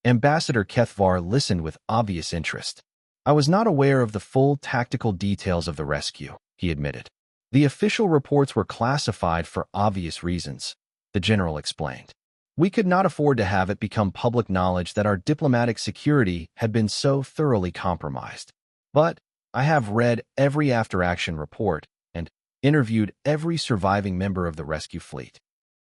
Ambassador Kethvar listened with obvious interest. I was not aware of the full tactical details of the rescue, he admitted. The official reports were classified for obvious reasons, the general explained. We could not afford to have it become public knowledge that our diplomatic security had been so thoroughly compromised. But I have read every after-action report and interviewed every surviving member of the rescue fleet.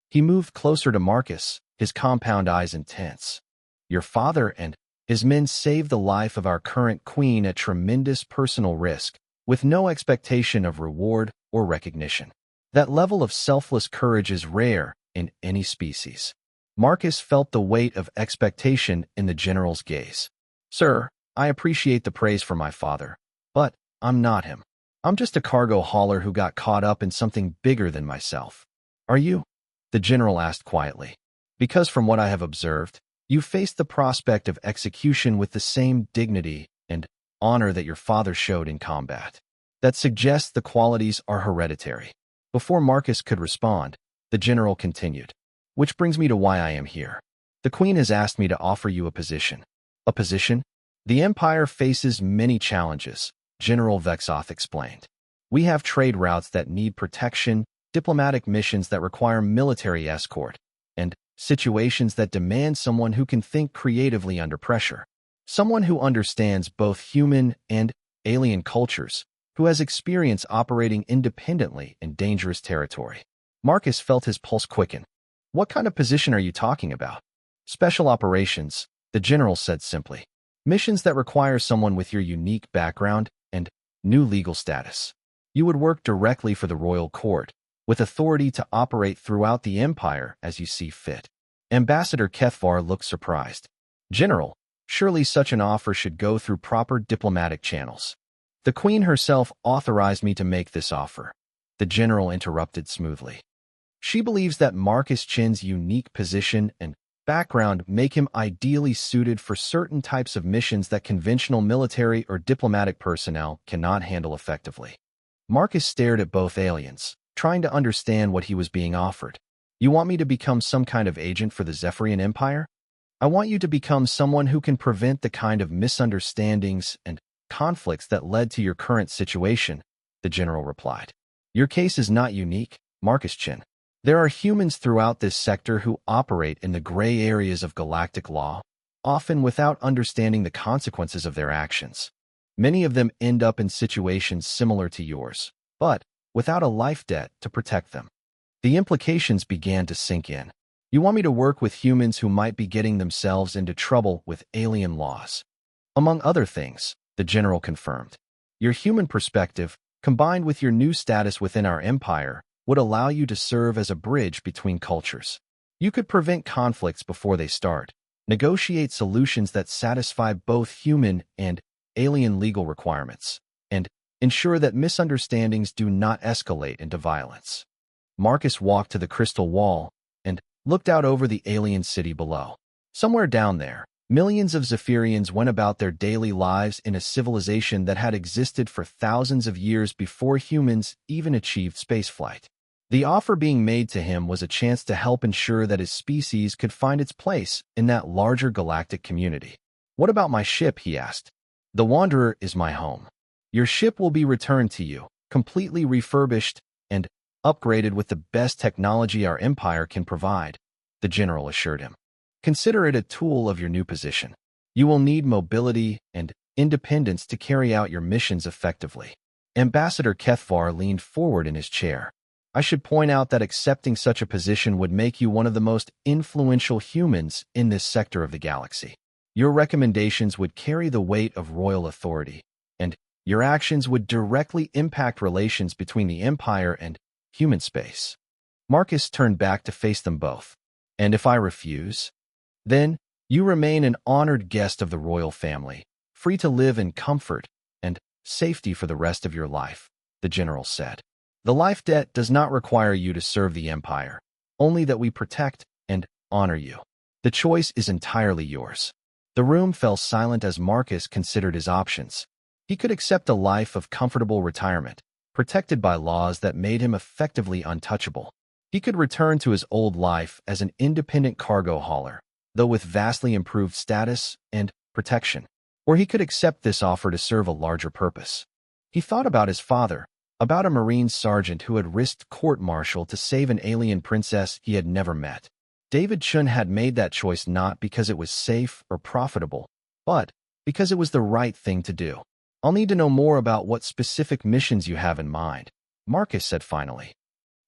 He moved closer to Marcus, his compound eyes intense. Your father and his men saved the life of our current queen at tremendous personal risk, with no expectation of reward or recognition. That level of selfless courage is rare in any species. Marcus felt the weight of expectation in the general's gaze. Sir, I appreciate the praise for my father, but I'm not him. I'm just a cargo hauler who got caught up in something bigger than myself. Are you? The general asked quietly. Because from what I have observed, you faced the prospect of execution with the same dignity and honor that your father showed in combat. That suggests the qualities are hereditary. Before Marcus could respond, the general continued. Which brings me to why I am here. The Queen has asked me to offer you a position. A position? The Empire faces many challenges, General Vexoth explained. We have trade routes that need protection, diplomatic missions that require military escort, and situations that demand someone who can think creatively under pressure. Someone who understands both human and alien cultures, who has experience operating independently in dangerous territory. Marcus felt his pulse quicken. What kind of position are you talking about? Special operations, the general said simply. Missions that require someone with your unique background and new legal status. You would work directly for the royal court, with authority to operate throughout the empire as you see fit. Ambassador Kethvar looked surprised. General, surely such an offer should go through proper diplomatic channels. The Queen herself authorized me to make this offer, the general interrupted smoothly. She believes that Marcus Chin's unique position and background make him ideally suited for certain types of missions that conventional military or diplomatic personnel cannot handle effectively. Marcus stared at both aliens, trying to understand what he was being offered. You want me to become some kind of agent for the Zephyrian Empire? I want you to become someone who can prevent the kind of misunderstandings and conflicts that led to your current situation, the general replied. Your case is not unique, Marcus Chin. There are humans throughout this sector who operate in the gray areas of galactic law, often without understanding the consequences of their actions. Many of them end up in situations similar to yours, but without a life debt to protect them. The implications began to sink in. You want me to work with humans who might be getting themselves into trouble with alien laws. Among other things, the general confirmed. Your human perspective, combined with your new status within our empire, would allow you to serve as a bridge between cultures. You could prevent conflicts before they start, negotiate solutions that satisfy both human and alien legal requirements, and ensure that misunderstandings do not escalate into violence. Marcus walked to the crystal wall and looked out over the alien city below. Somewhere down there, millions of Zephyrians went about their daily lives in a civilization that had existed for thousands of years before humans even achieved spaceflight. The offer being made to him was a chance to help ensure that his species could find its place in that larger galactic community. What about my ship, he asked. The Wanderer is my home. Your ship will be returned to you, completely refurbished and upgraded with the best technology our empire can provide, the general assured him. Consider it a tool of your new position. You will need mobility and independence to carry out your missions effectively. Ambassador Kethvar leaned forward in his chair. I should point out that accepting such a position would make you one of the most influential humans in this sector of the galaxy. Your recommendations would carry the weight of royal authority, and your actions would directly impact relations between the Empire and human space. Marcus turned back to face them both. And if I refuse? Then you remain an honored guest of the royal family, free to live in comfort and safety for the rest of your life, the general said. The life debt does not require you to serve the Empire, only that we protect and honor you. The choice is entirely yours. The room fell silent as Marcus considered his options. He could accept a life of comfortable retirement, protected by laws that made him effectively untouchable. He could return to his old life as an independent cargo hauler, though with vastly improved status and protection. Or he could accept this offer to serve a larger purpose. He thought about his father, about a Marine sergeant who had risked court-martial to save an alien princess he had never met. David Chun had made that choice not because it was safe or profitable, but because it was the right thing to do. I'll need to know more about what specific missions you have in mind, Marcus said finally.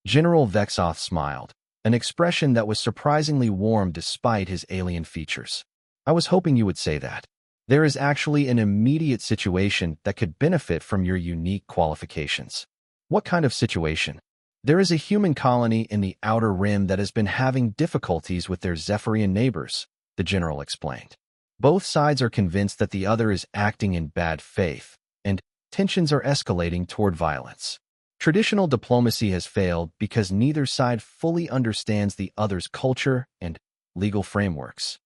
General Vexoth smiled, an expression that was surprisingly warm despite his alien features. I was hoping you would say that. There is actually an immediate situation that could benefit from your unique qualifications. What kind of situation? There is a human colony in the Outer Rim that has been having difficulties with their Zephyrian neighbors, the general explained. Both sides are convinced that the other is acting in bad faith, and tensions are escalating toward violence. Traditional diplomacy has failed because neither side fully understands the other's culture and legal frameworks.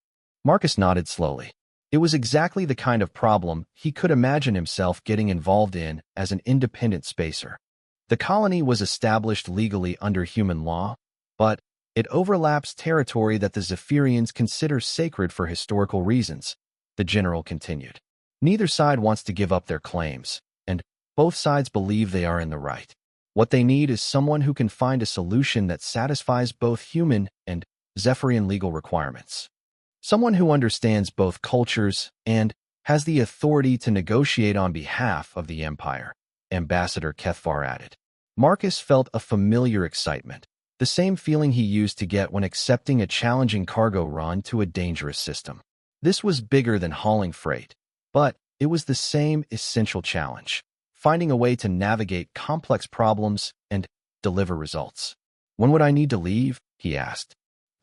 Marcus nodded slowly. It was exactly the kind of problem he could imagine himself getting involved in as an independent spacer. The colony was established legally under human law, but it overlaps territory that the Zephyrians consider sacred for historical reasons, the general continued. Neither side wants to give up their claims, and both sides believe they are in the right. What they need is someone who can find a solution that satisfies both human and Zephyrian legal requirements. Someone who understands both cultures and has the authority to negotiate on behalf of the Empire, Ambassador Kethvar added. Marcus felt a familiar excitement, the same feeling he used to get when accepting a challenging cargo run to a dangerous system. This was bigger than hauling freight, but it was the same essential challenge, finding a way to navigate complex problems and deliver results. When would I need to leave? He asked.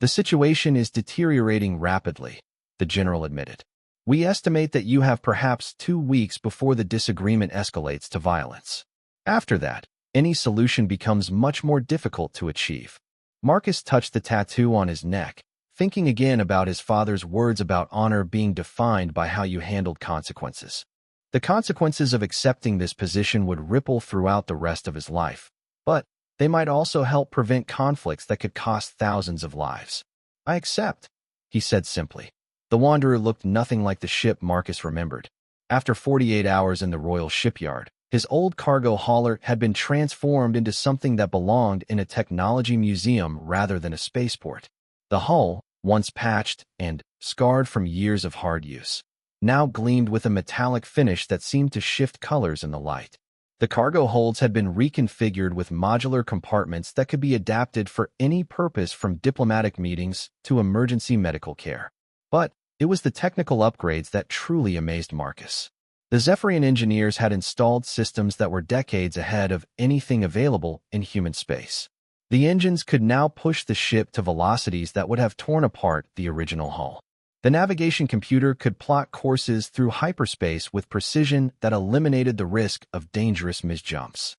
The situation is deteriorating rapidly, the general admitted. We estimate that you have perhaps 2 weeks before the disagreement escalates to violence. After that, any solution becomes much more difficult to achieve. Marcus touched the tattoo on his neck, thinking again about his father's words about honor being defined by how you handled consequences. The consequences of accepting this position would ripple throughout the rest of his life, but they might also help prevent conflicts that could cost thousands of lives. I accept, he said simply. The Wanderer looked nothing like the ship Marcus remembered. After 48 hours in the royal shipyard, his old cargo hauler had been transformed into something that belonged in a technology museum rather than a spaceport. The hull, once patched and scarred from years of hard use, now gleamed with a metallic finish that seemed to shift colors in the light. The cargo holds had been reconfigured with modular compartments that could be adapted for any purpose from diplomatic meetings to emergency medical care. But it was the technical upgrades that truly amazed Marcus. The Zephyrian engineers had installed systems that were decades ahead of anything available in human space. The engines could now push the ship to velocities that would have torn apart the original hull. The navigation computer could plot courses through hyperspace with precision that eliminated the risk of dangerous misjumps.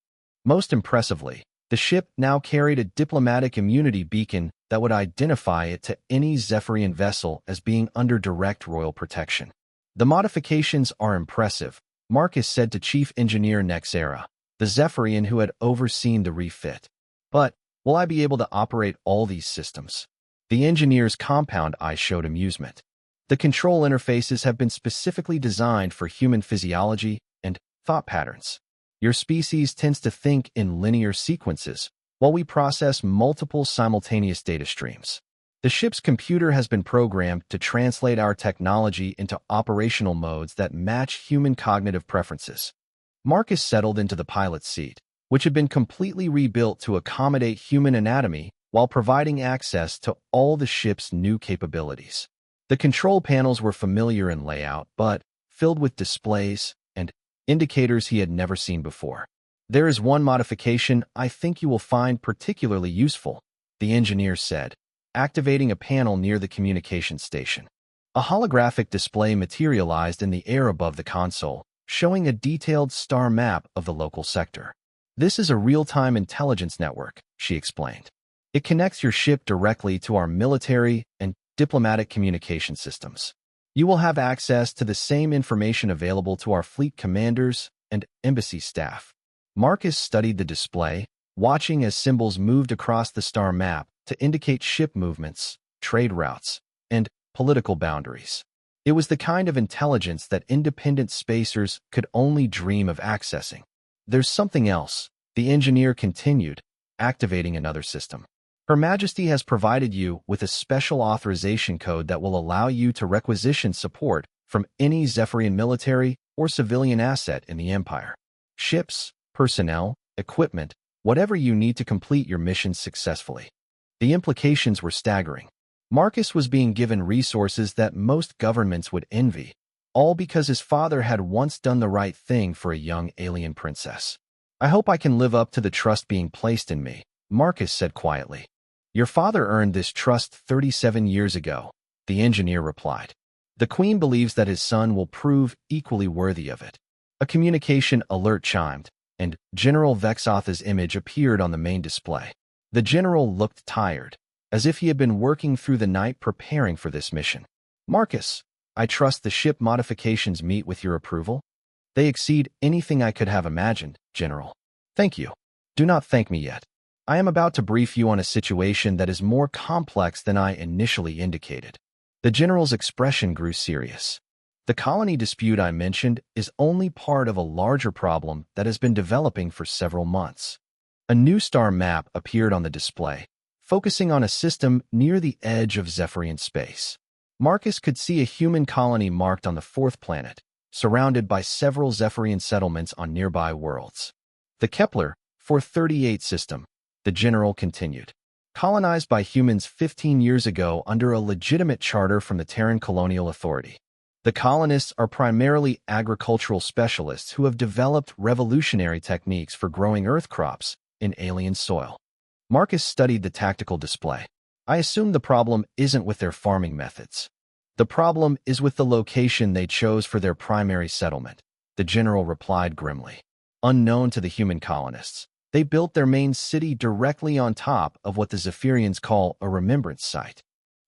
Most impressively, the ship now carried a diplomatic immunity beacon that would identify it to any Zephyrian vessel as being under direct royal protection. The modifications are impressive, Marcus said to Chief Engineer Nexera, the Zephyrian who had overseen the refit. But will I be able to operate all these systems? The engineer's compound eye showed amusement. The control interfaces have been specifically designed for human physiology and thought patterns. Your species tends to think in linear sequences, while we process multiple simultaneous data streams. The ship's computer has been programmed to translate our technology into operational modes that match human cognitive preferences. Marcus settled into the pilot's seat, which had been completely rebuilt to accommodate human anatomy while providing access to all the ship's new capabilities. The control panels were familiar in layout, but filled with displays and indicators he had never seen before. "There is one modification I think you will find particularly useful," the engineer said, activating a panel near the communication station. A holographic display materialized in the air above the console, showing a detailed star map of the local sector. "This is a real-time intelligence network," she explained. "It connects your ship directly to our military and diplomatic communication systems. You will have access to the same information available to our fleet commanders and embassy staff." Marcus studied the display, watching as symbols moved across the star map to indicate ship movements, trade routes, and political boundaries. It was the kind of intelligence that independent spacers could only dream of accessing. "There's something else," the engineer continued, activating another system. "Her Majesty has provided you with a special authorization code that will allow you to requisition support from any Zephyrian military or civilian asset in the Empire. Ships, personnel, equipment, whatever you need to complete your missions successfully." The implications were staggering. Marcus was being given resources that most governments would envy, all because his father had once done the right thing for a young alien princess. "I hope I can live up to the trust being placed in me," Marcus said quietly. "Your father earned this trust 37 years ago," the engineer replied. "The Queen believes that his son will prove equally worthy of it." A communication alert chimed, and General Vexotha's image appeared on the main display. The general looked tired, as if he had been working through the night preparing for this mission. "Marcus, I trust the ship modifications meet with your approval?" "They exceed anything I could have imagined, General." "Thank you. Do not thank me yet. I am about to brief you on a situation that is more complex than I initially indicated." The general's expression grew serious. "The colony dispute I mentioned is only part of a larger problem that has been developing for several months." A new star map appeared on the display, focusing on a system near the edge of Zephyrian space. Marcus could see a human colony marked on the fourth planet, surrounded by several Zephyrian settlements on nearby worlds. "The Kepler 438 system," the general continued, "colonized by humans 15 years ago under a legitimate charter from the Terran Colonial Authority. The colonists are primarily agricultural specialists who have developed revolutionary techniques for growing earth crops in alien soil." Marcus studied the tactical display. "I assume the problem isn't with their farming methods. The problem is with the location they chose for their primary settlement," the general replied grimly. "Unknown to the human colonists, they built their main city directly on top of what the Zephyrians call a remembrance site."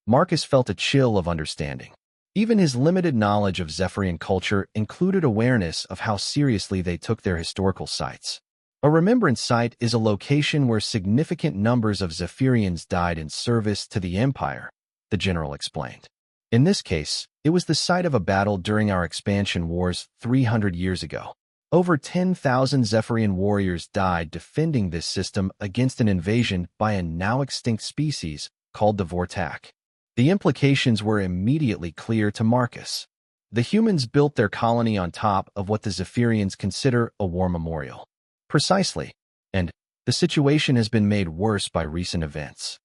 Marcus felt a chill of understanding. Even his limited knowledge of Zephyrian culture included awareness of how seriously they took their historical sites. A remembrance site is a location where significant numbers of Zephyrians died in service to the Empire, the general explained. "In this case, it was the site of a battle during our expansion wars 300 years ago. Over 10,000 Zephyrian warriors died defending this system against an invasion by a now-extinct species called the Vortak." The implications were immediately clear to Marcus. The humans built their colony on top of what the Zephyrians consider a war memorial. "Precisely, and the situation has been made worse by recent events.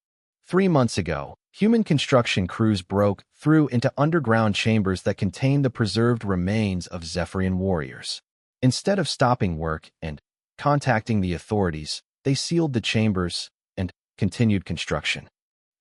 3 months ago, human construction crews broke through into underground chambers that contained the preserved remains of Zephyrian warriors. Instead of stopping work and contacting the authorities, they sealed the chambers and continued construction."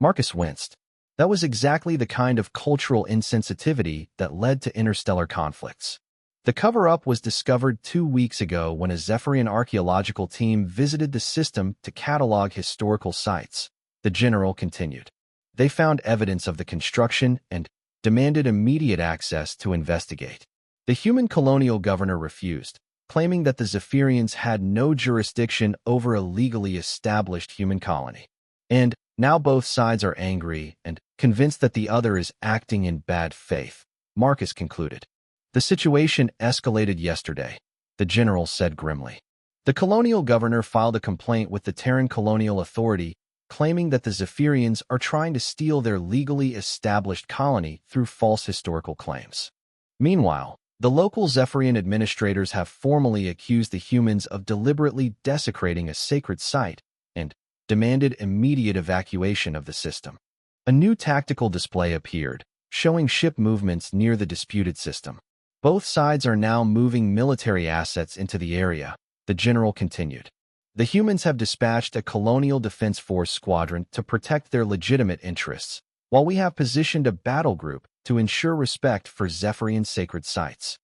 Marcus winced. That was exactly the kind of cultural insensitivity that led to interstellar conflicts. The cover-up was discovered 2 weeks ago when a Zephyrian archaeological team visited the system to catalog historical sites, the general continued. "They found evidence of the construction and demanded immediate access to investigate. The human colonial governor refused, claiming that the Zephyrians had no jurisdiction over a legally established human colony. And now both sides are angry and convinced that the other is acting in bad faith," Marcus concluded. "The situation escalated yesterday," the general said grimly. The colonial governor filed a complaint with the Terran Colonial Authority, claiming that the Zephyrians are trying to steal their legally established colony through false historical claims. Meanwhile, the local Zephyrian administrators have formally accused the humans of deliberately desecrating a sacred site and demanded immediate evacuation of the system. A new tactical display appeared, showing ship movements near the disputed system. Both sides are now moving military assets into the area, the general continued. The humans have dispatched a colonial defense force squadron to protect their legitimate interests, while we have positioned a battle group to ensure respect for Zephyrian sacred sites.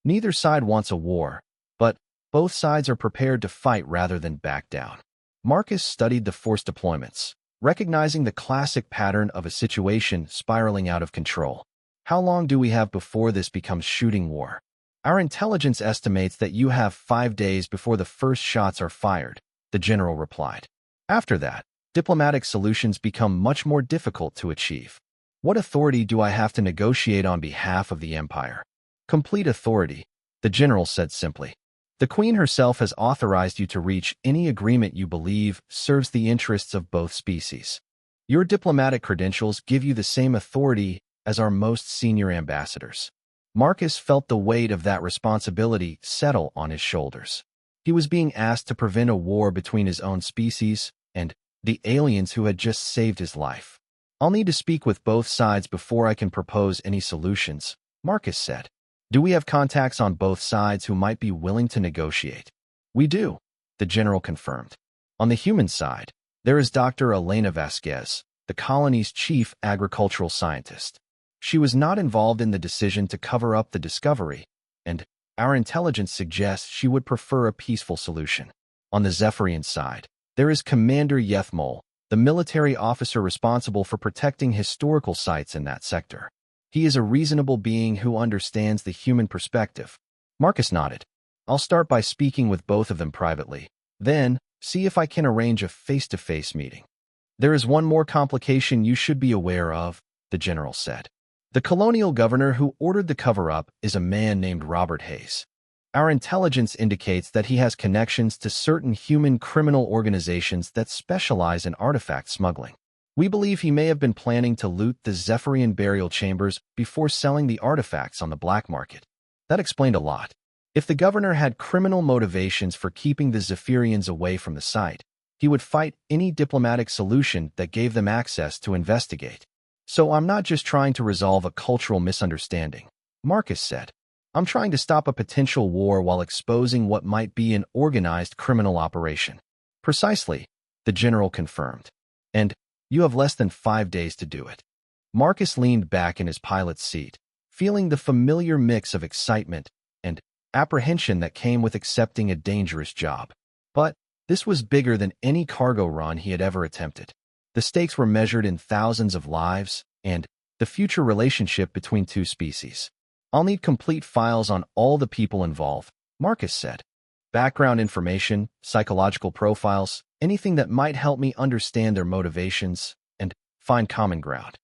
Neither side wants a war, but both sides are prepared to fight rather than back down. Marcus studied the force deployments, recognizing the classic pattern of a situation spiraling out of control. How long do we have before this becomes shooting war? Our intelligence estimates that you have 5 days before the first shots are fired, the general replied. After that, diplomatic solutions become much more difficult to achieve. What authority do I have to negotiate on behalf of the Empire? Complete authority, the general said simply. The Queen herself has authorized you to reach any agreement you believe serves the interests of both species. Your diplomatic credentials give you the same authority as our most senior ambassadors. Marcus felt the weight of that responsibility settle on his shoulders. He was being asked to prevent a war between his own species and the aliens who had just saved his life. I'll need to speak with both sides before I can propose any solutions, Marcus said. Do we have contacts on both sides who might be willing to negotiate? We do, the general confirmed. On the human side, there is Dr. Elena Vasquez, the colony's chief agricultural scientist. She was not involved in the decision to cover up the discovery, and our intelligence suggests she would prefer a peaceful solution. On the Zephyrian side, there is Commander Yethmol, the military officer responsible for protecting historical sites in that sector. He is a reasonable being who understands the human perspective. Marcus nodded. I'll start by speaking with both of them privately, then see if I can arrange a face-to-face meeting. There is one more complication you should be aware of, the general said. The colonial governor who ordered the cover-up is a man named Robert Hayes. Our intelligence indicates that he has connections to certain human criminal organizations that specialize in artifact smuggling. We believe he may have been planning to loot the Zephyrian burial chambers before selling the artifacts on the black market. That explained a lot. If the governor had criminal motivations for keeping the Zephyrians away from the site, he would fight any diplomatic solution that gave them access to investigate. So I'm not just trying to resolve a cultural misunderstanding, Marcus said. I'm trying to stop a potential war while exposing what might be an organized criminal operation. Precisely, the general confirmed. And you have less than 5 days to do it. Marcus leaned back in his pilot's seat, feeling the familiar mix of excitement and apprehension that came with accepting a dangerous job. But this was bigger than any cargo run he had ever attempted. The stakes were measured in thousands of lives and the future relationship between two species. I'll need complete files on all the people involved, Marcus said. Background information, psychological profiles, anything that might help me understand their motivations and find common ground.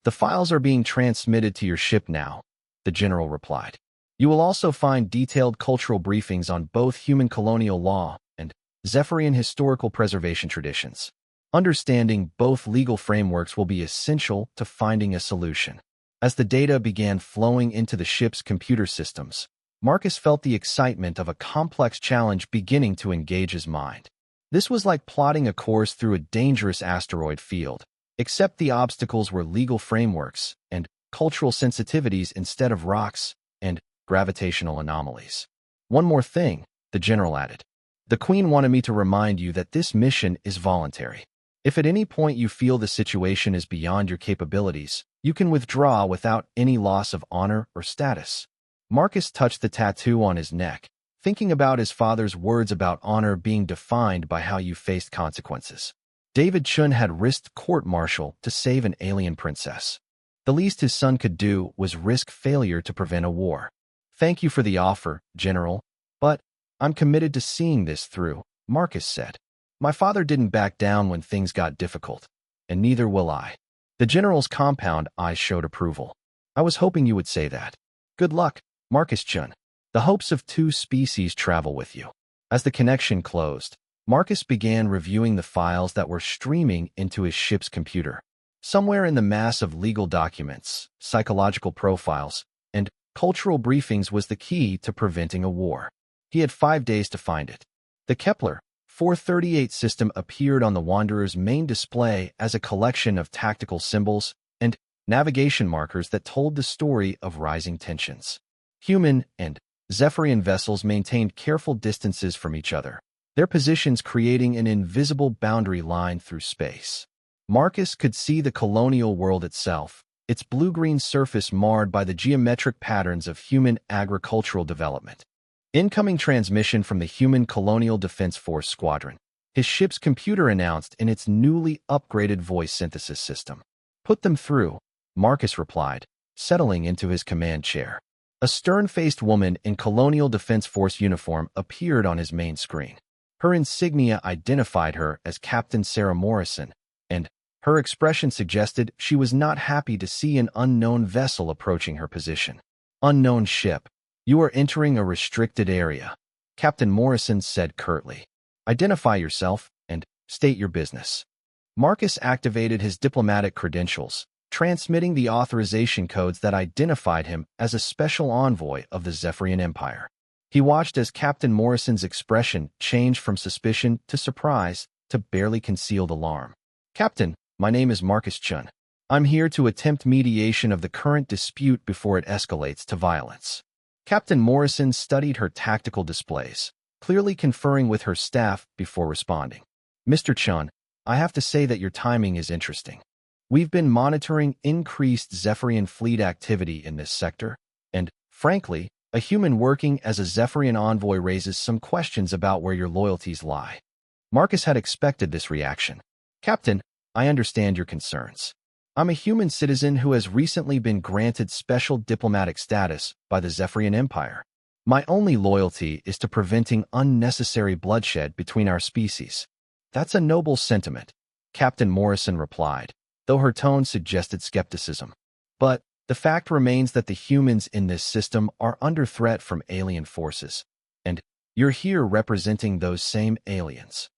The files are being transmitted to your ship now, the general replied. You will also find detailed cultural briefings on both human colonial law and Zephyrian historical preservation traditions. Understanding both legal frameworks will be essential to finding a solution. As the data began flowing into the ship's computer systems, Marcus felt the excitement of a complex challenge beginning to engage his mind. This was like plotting a course through a dangerous asteroid field, except the obstacles were legal frameworks and cultural sensitivities instead of rocks and gravitational anomalies. One more thing, the general added. The Queen wanted me to remind you that this mission is voluntary. If at any point you feel the situation is beyond your capabilities, you can withdraw without any loss of honor or status. Marcus touched the tattoo on his neck, thinking about his father's words about honor being defined by how you faced consequences. David Chun had risked court-martial to save an alien princess. The least his son could do was risk failure to prevent a war. Thank you for the offer, General, but I'm committed to seeing this through, Marcus said. My father didn't back down when things got difficult, and neither will I. The general's compound eyes showed approval. I was hoping you would say that. Good luck, Marcus Chun. The hopes of two species travel with you. As the connection closed, Marcus began reviewing the files that were streaming into his ship's computer. Somewhere in the mass of legal documents, psychological profiles, and cultural briefings was the key to preventing a war. He had 5 days to find it. The Kepler 438 system appeared on the Wanderer's main display as a collection of tactical symbols and navigation markers that told the story of rising tensions. Human and Zephyrian vessels maintained careful distances from each other, their positions creating an invisible boundary line through space. Marcus could see the colonial world itself, its blue-green surface marred by the geometric patterns of human agricultural development. Incoming transmission from the Human Colonial Defense Force Squadron. His ship's computer announced in its newly upgraded voice synthesis system. "Put them through," Marcus replied, settling into his command chair. A stern-faced woman in Colonial Defense Force uniform appeared on his main screen. Her insignia identified her as Captain Sarah Morrison, and her expression suggested she was not happy to see an unknown vessel approaching her position. "Unknown ship. You are entering a restricted area," Captain Morrison said curtly. "Identify yourself and state your business." Marcus activated his diplomatic credentials, transmitting the authorization codes that identified him as a special envoy of the Zephyrian Empire. He watched as Captain Morrison's expression changed from suspicion to surprise to barely concealed alarm. "Captain, my name is Marcus Chun. I'm here to attempt mediation of the current dispute before it escalates to violence." Captain Morrison studied her tactical displays, clearly conferring with her staff before responding. "Mr. Chun, I have to say that your timing is interesting. We've been monitoring increased Zephyrian fleet activity in this sector, and, frankly, a human working as a Zephyrian envoy raises some questions about where your loyalties lie." Marcus had expected this reaction. "Captain, I understand your concerns. I'm a human citizen who has recently been granted special diplomatic status by the Zephyrian Empire. My only loyalty is to preventing unnecessary bloodshed between our species." "That's a noble sentiment," Captain Morrison replied, though her tone suggested skepticism. "But the fact remains that the humans in this system are under threat from alien forces, and you're here representing those same aliens."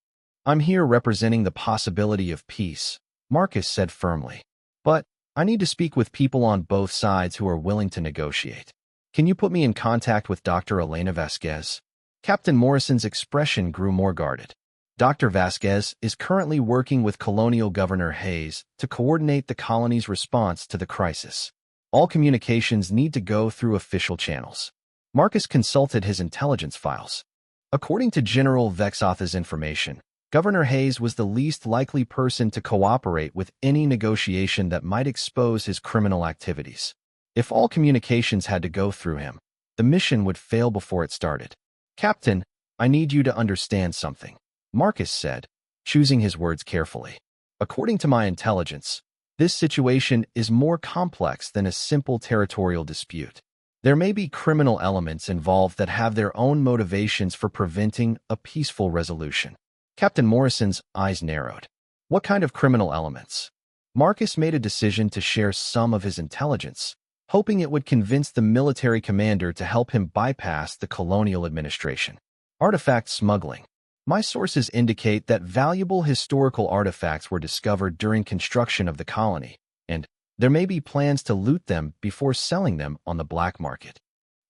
"I'm here representing the possibility of peace," Marcus said firmly. "But I need to speak with people on both sides who are willing to negotiate. Can you put me in contact with Dr. Elena Vasquez?" Captain Morrison's expression grew more guarded. "Dr. Vasquez is currently working with Colonial Governor Hayes to coordinate the colony's response to the crisis. All communications need to go through official channels." Marcus consulted his intelligence files. According to General Vexotha's information, Governor Hayes was the least likely person to cooperate with any negotiation that might expose his criminal activities. If all communications had to go through him, the mission would fail before it started. "Captain, I need you to understand something," Marcus said, choosing his words carefully. "According to my intelligence, this situation is more complex than a simple territorial dispute. There may be criminal elements involved that have their own motivations for preventing a peaceful resolution." Captain Morrison's eyes narrowed. "What kind of criminal elements?" Marcus made a decision to share some of his intelligence, hoping it would convince the military commander to help him bypass the colonial administration. "Artifact smuggling. My sources indicate that valuable historical artifacts were discovered during construction of the colony, and there may be plans to loot them before selling them on the black market."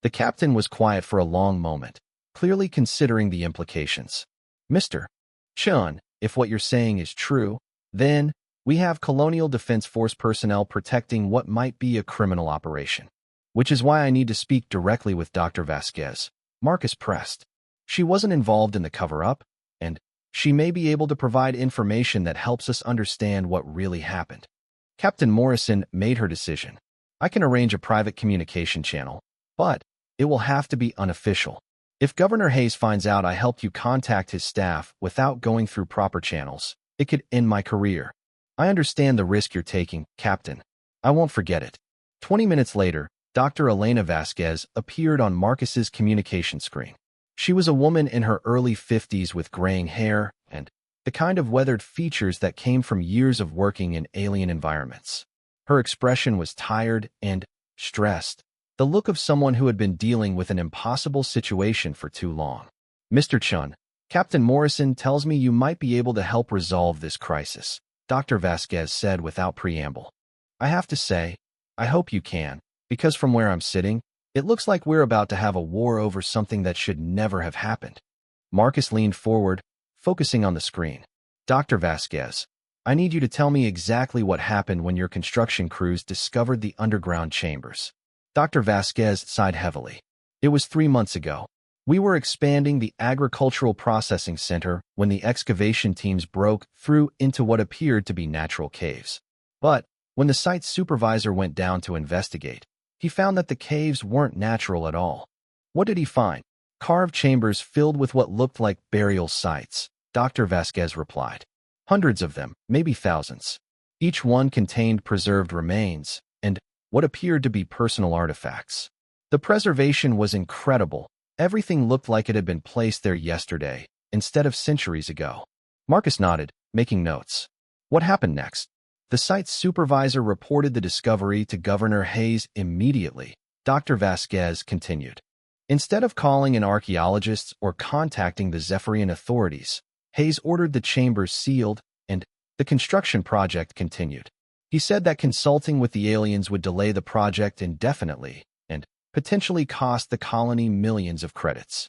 The captain was quiet for a long moment, clearly considering the implications. "Mr. Chun, if what you're saying is true, then we have Colonial Defense Force personnel protecting what might be a criminal operation. Which is why I need to speak directly with Dr. Vasquez," Marcus pressed. "She wasn't involved in the cover-up, and she may be able to provide information that helps us understand what really happened." Captain Morrison made her decision. "I can arrange a private communication channel, but it will have to be unofficial. If Governor Hayes finds out I helped you contact his staff without going through proper channels, it could end my career. I understand the risk you're taking, Captain. I won't forget it." 20 minutes later, Dr. Elena Vasquez appeared on Marcus's communication screen. She was a woman in her early 50s with graying hair and the kind of weathered features that came from years of working in alien environments. Her expression was tired and stressed, the look of someone who had been dealing with an impossible situation for too long. Mr. Chun, Captain Morrison tells me you might be able to help resolve this crisis, Dr. Vasquez said without preamble. I have to say, I hope you can, because from where I'm sitting, it looks like we're about to have a war over something that should never have happened. Marcus leaned forward, focusing on the screen. Dr. Vasquez, I need you to tell me exactly what happened when your construction crews discovered the underground chambers. Dr. Vasquez sighed heavily. It was 3 months ago. We were expanding the agricultural processing center when the excavation teams broke through into what appeared to be natural caves. But when the site's supervisor went down to investigate, he found that the caves weren't natural at all. What did he find? Carved chambers filled with what looked like burial sites, Dr. Vasquez replied. Hundreds of them, maybe thousands. Each one contained preserved remains and what appeared to be personal artifacts. The preservation was incredible. Everything looked like it had been placed there yesterday, instead of centuries ago. Marcus nodded, making notes. What happened next? The site's supervisor reported the discovery to Governor Hayes immediately, Dr. Vasquez continued. Instead of calling in archaeologists or contacting the Zephyrian authorities, Hayes ordered the chambers sealed, and the construction project continued. He said that consulting with the aliens would delay the project indefinitely, and potentially cost the colony millions of credits.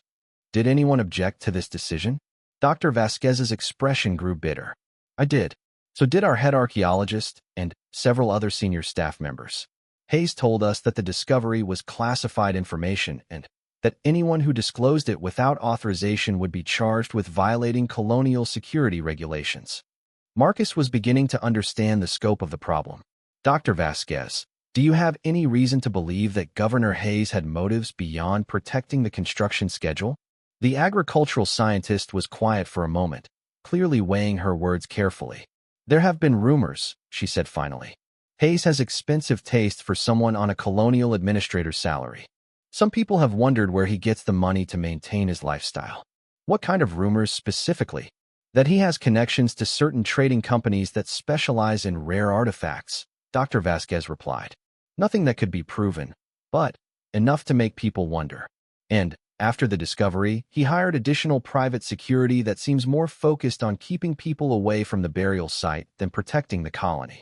Did anyone object to this decision? Dr. Vasquez's expression grew bitter. I did. So did our head archaeologist and several other senior staff members. Hayes told us that the discovery was classified information and that anyone who disclosed it without authorization would be charged with violating colonial security regulations. Marcus was beginning to understand the scope of the problem. Dr. Vasquez, do you have any reason to believe that Governor Hayes had motives beyond protecting the construction schedule? The agricultural scientist was quiet for a moment, clearly weighing her words carefully. There have been rumors, she said finally. Hayes has expensive taste for someone on a colonial administrator's salary. Some people have wondered where he gets the money to maintain his lifestyle. What kind of rumors specifically? That he has connections to certain trading companies that specialize in rare artifacts, Dr. Vasquez replied. Nothing that could be proven, but enough to make people wonder. And, after the discovery, he hired additional private security that seems more focused on keeping people away from the burial site than protecting the colony.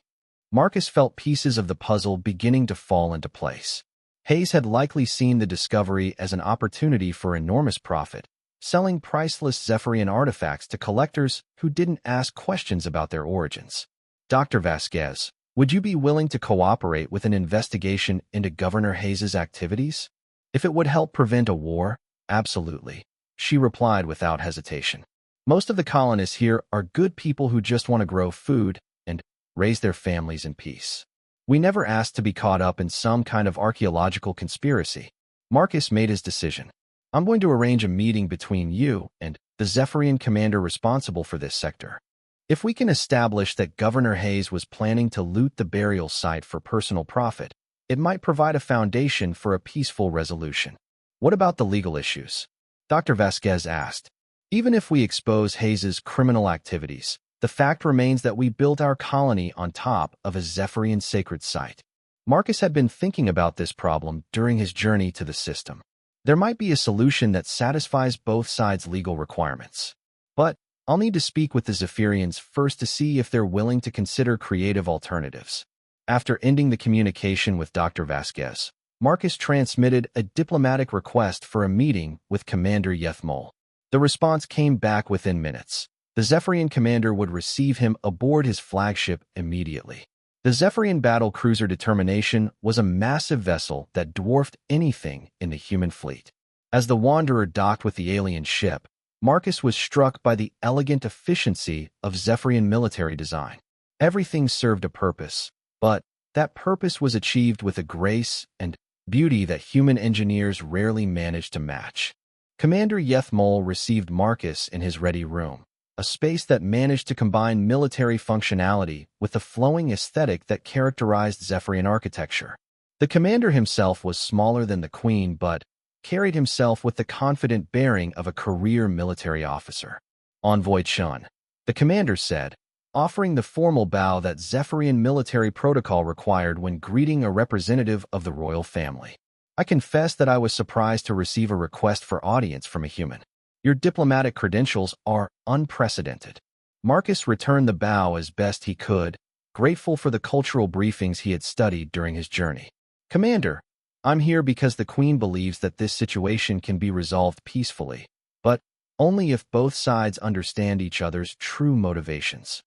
Marcus felt pieces of the puzzle beginning to fall into place. Hayes had likely seen the discovery as an opportunity for enormous profit, selling priceless Zephyrian artifacts to collectors who didn't ask questions about their origins. Dr. Vasquez, would you be willing to cooperate with an investigation into Governor Hayes's activities? If it would help prevent a war, absolutely, she replied without hesitation. Most of the colonists here are good people who just want to grow food and raise their families in peace. We never asked to be caught up in some kind of archaeological conspiracy. Marcus made his decision. I'm going to arrange a meeting between you and the Zephyrian commander responsible for this sector. If we can establish that Governor Hayes was planning to loot the burial site for personal profit, it might provide a foundation for a peaceful resolution. What about the legal issues? Dr. Vasquez asked. Even if we expose Hayes's criminal activities, the fact remains that we built our colony on top of a Zephyrian sacred site. Marcus had been thinking about this problem during his journey to the system. There might be a solution that satisfies both sides' legal requirements. But I'll need to speak with the Zephyrians first to see if they're willing to consider creative alternatives. After ending the communication with Dr. Vasquez, Marcus transmitted a diplomatic request for a meeting with Commander Yethmol. The response came back within minutes. The Zephyrian commander would receive him aboard his flagship immediately. The Zephyrian battle cruiser Determination was a massive vessel that dwarfed anything in the human fleet. As the Wanderer docked with the alien ship, Marcus was struck by the elegant efficiency of Zephyrian military design. Everything served a purpose, but that purpose was achieved with a grace and beauty that human engineers rarely managed to match. Commander Yethmol received Marcus in his ready room, a space that managed to combine military functionality with the flowing aesthetic that characterized Zephyrian architecture. The commander himself was smaller than the Queen, but carried himself with the confident bearing of a career military officer. Envoy Chun, the commander said, offering the formal bow that Zephyrian military protocol required when greeting a representative of the royal family. I confess that I was surprised to receive a request for audience from a human. Your diplomatic credentials are unprecedented. Marcus returned the bow as best he could, grateful for the cultural briefings he had studied during his journey. Commander, I'm here because the Queen believes that this situation can be resolved peacefully, but only if both sides understand each other's true motivations.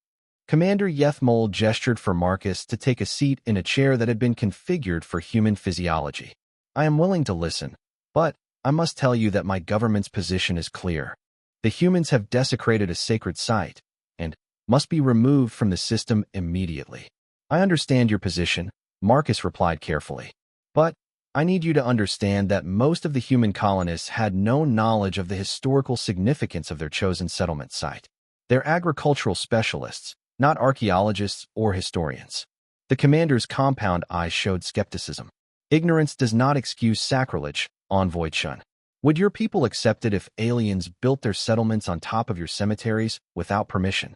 Commander Yethmol gestured for Marcus to take a seat in a chair that had been configured for human physiology. I am willing to listen, but I must tell you that my government's position is clear. The humans have desecrated a sacred site and must be removed from the system immediately. I understand your position, Marcus replied carefully, but I need you to understand that most of the human colonists had no knowledge of the historical significance of their chosen settlement site. They're agricultural specialists, not archaeologists or historians. The commander's compound eyes showed skepticism. Ignorance does not excuse sacrilege, Envoy Chun. Would your people accept it if aliens built their settlements on top of your cemeteries without permission?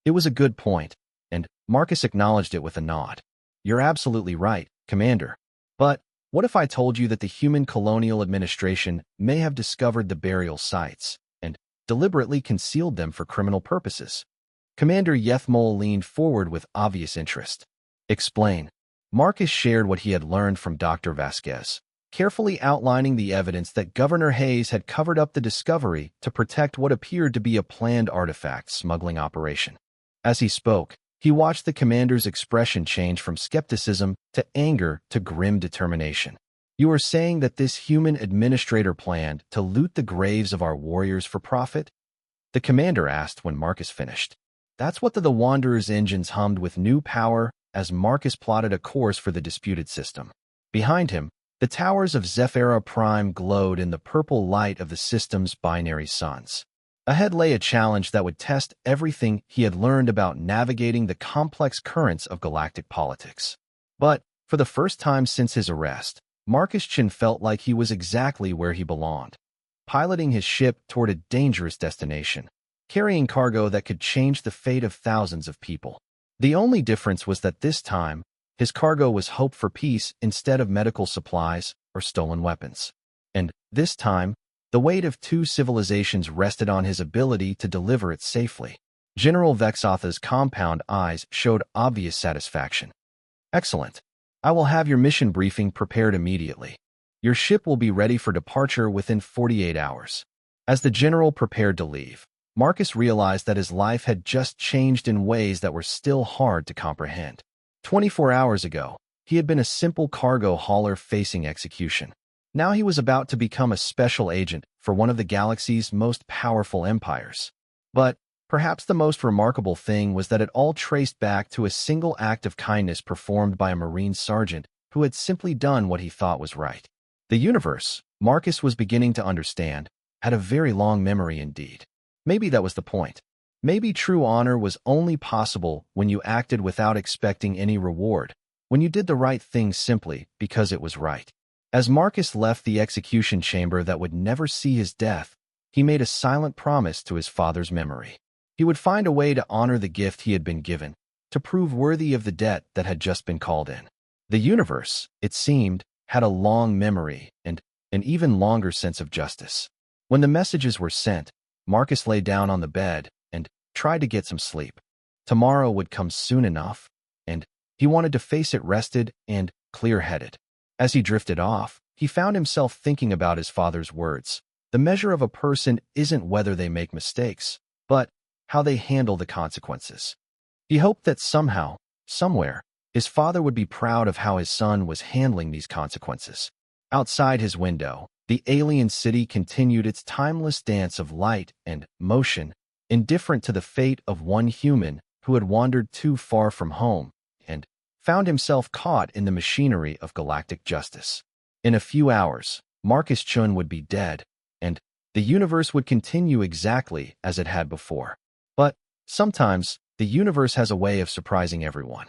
It was a good point, and Marcus acknowledged it with a nod. You're absolutely right, Commander. But what if I told you that the human colonial administration may have discovered the burial sites and deliberately concealed them for criminal purposes? Commander Yethmol leaned forward with obvious interest. Explain. Marcus shared what he had learned from Dr. Vasquez, carefully outlining the evidence that Governor Hayes had covered up the discovery to protect what appeared to be a planned artifact smuggling operation. As he spoke, he watched the commander's expression change from skepticism to anger to grim determination. You are saying that this human administrator planned to loot the graves of our warriors for profit? The commander asked when Marcus finished. That's what the Wanderer's engines hummed with new power as Marcus plotted a course for the disputed system. Behind him, the towers of Zephira Prime glowed in the purple light of the system's binary suns. Ahead lay a challenge that would test everything he had learned about navigating the complex currents of galactic politics. But, for the first time since his arrest, Marcus Chin felt like he was exactly where he belonged, piloting his ship toward a dangerous destination, carrying cargo that could change the fate of thousands of people. The only difference was that this time, his cargo was hope for peace instead of medical supplies or stolen weapons. And, this time, the weight of two civilizations rested on his ability to deliver it safely. General Vexotha's compound eyes showed obvious satisfaction. Excellent. I will have your mission briefing prepared immediately. Your ship will be ready for departure within 48 hours. As the general prepared to leave, Marcus realized that his life had just changed in ways that were still hard to comprehend. 24 hours ago, he had been a simple cargo hauler facing execution. Now he was about to become a special agent for one of the galaxy's most powerful empires. But perhaps the most remarkable thing was that it all traced back to a single act of kindness performed by a Marine sergeant who had simply done what he thought was right. The universe, Marcus was beginning to understand, had a very long memory indeed. Maybe that was the point. Maybe true honor was only possible when you acted without expecting any reward, when you did the right thing simply because it was right. As Marcus left the execution chamber that would never see his death, he made a silent promise to his father's memory. He would find a way to honor the gift he had been given, to prove worthy of the debt that had just been called in. The universe, it seemed, had a long memory and an even longer sense of justice. When the messages were sent, Marcus lay down on the bed and tried to get some sleep. Tomorrow would come soon enough, and he wanted to face it rested and clear-headed. As he drifted off, he found himself thinking about his father's words. The measure of a person isn't whether they make mistakes, but how they handle the consequences. He hoped that somehow, somewhere, his father would be proud of how his son was handling these consequences. Outside his window, the alien city continued its timeless dance of light and motion, indifferent to the fate of one human who had wandered too far from home and found himself caught in the machinery of galactic justice. In a few hours, Marcus Chun would be dead, and the universe would continue exactly as it had before. But sometimes, the universe has a way of surprising everyone.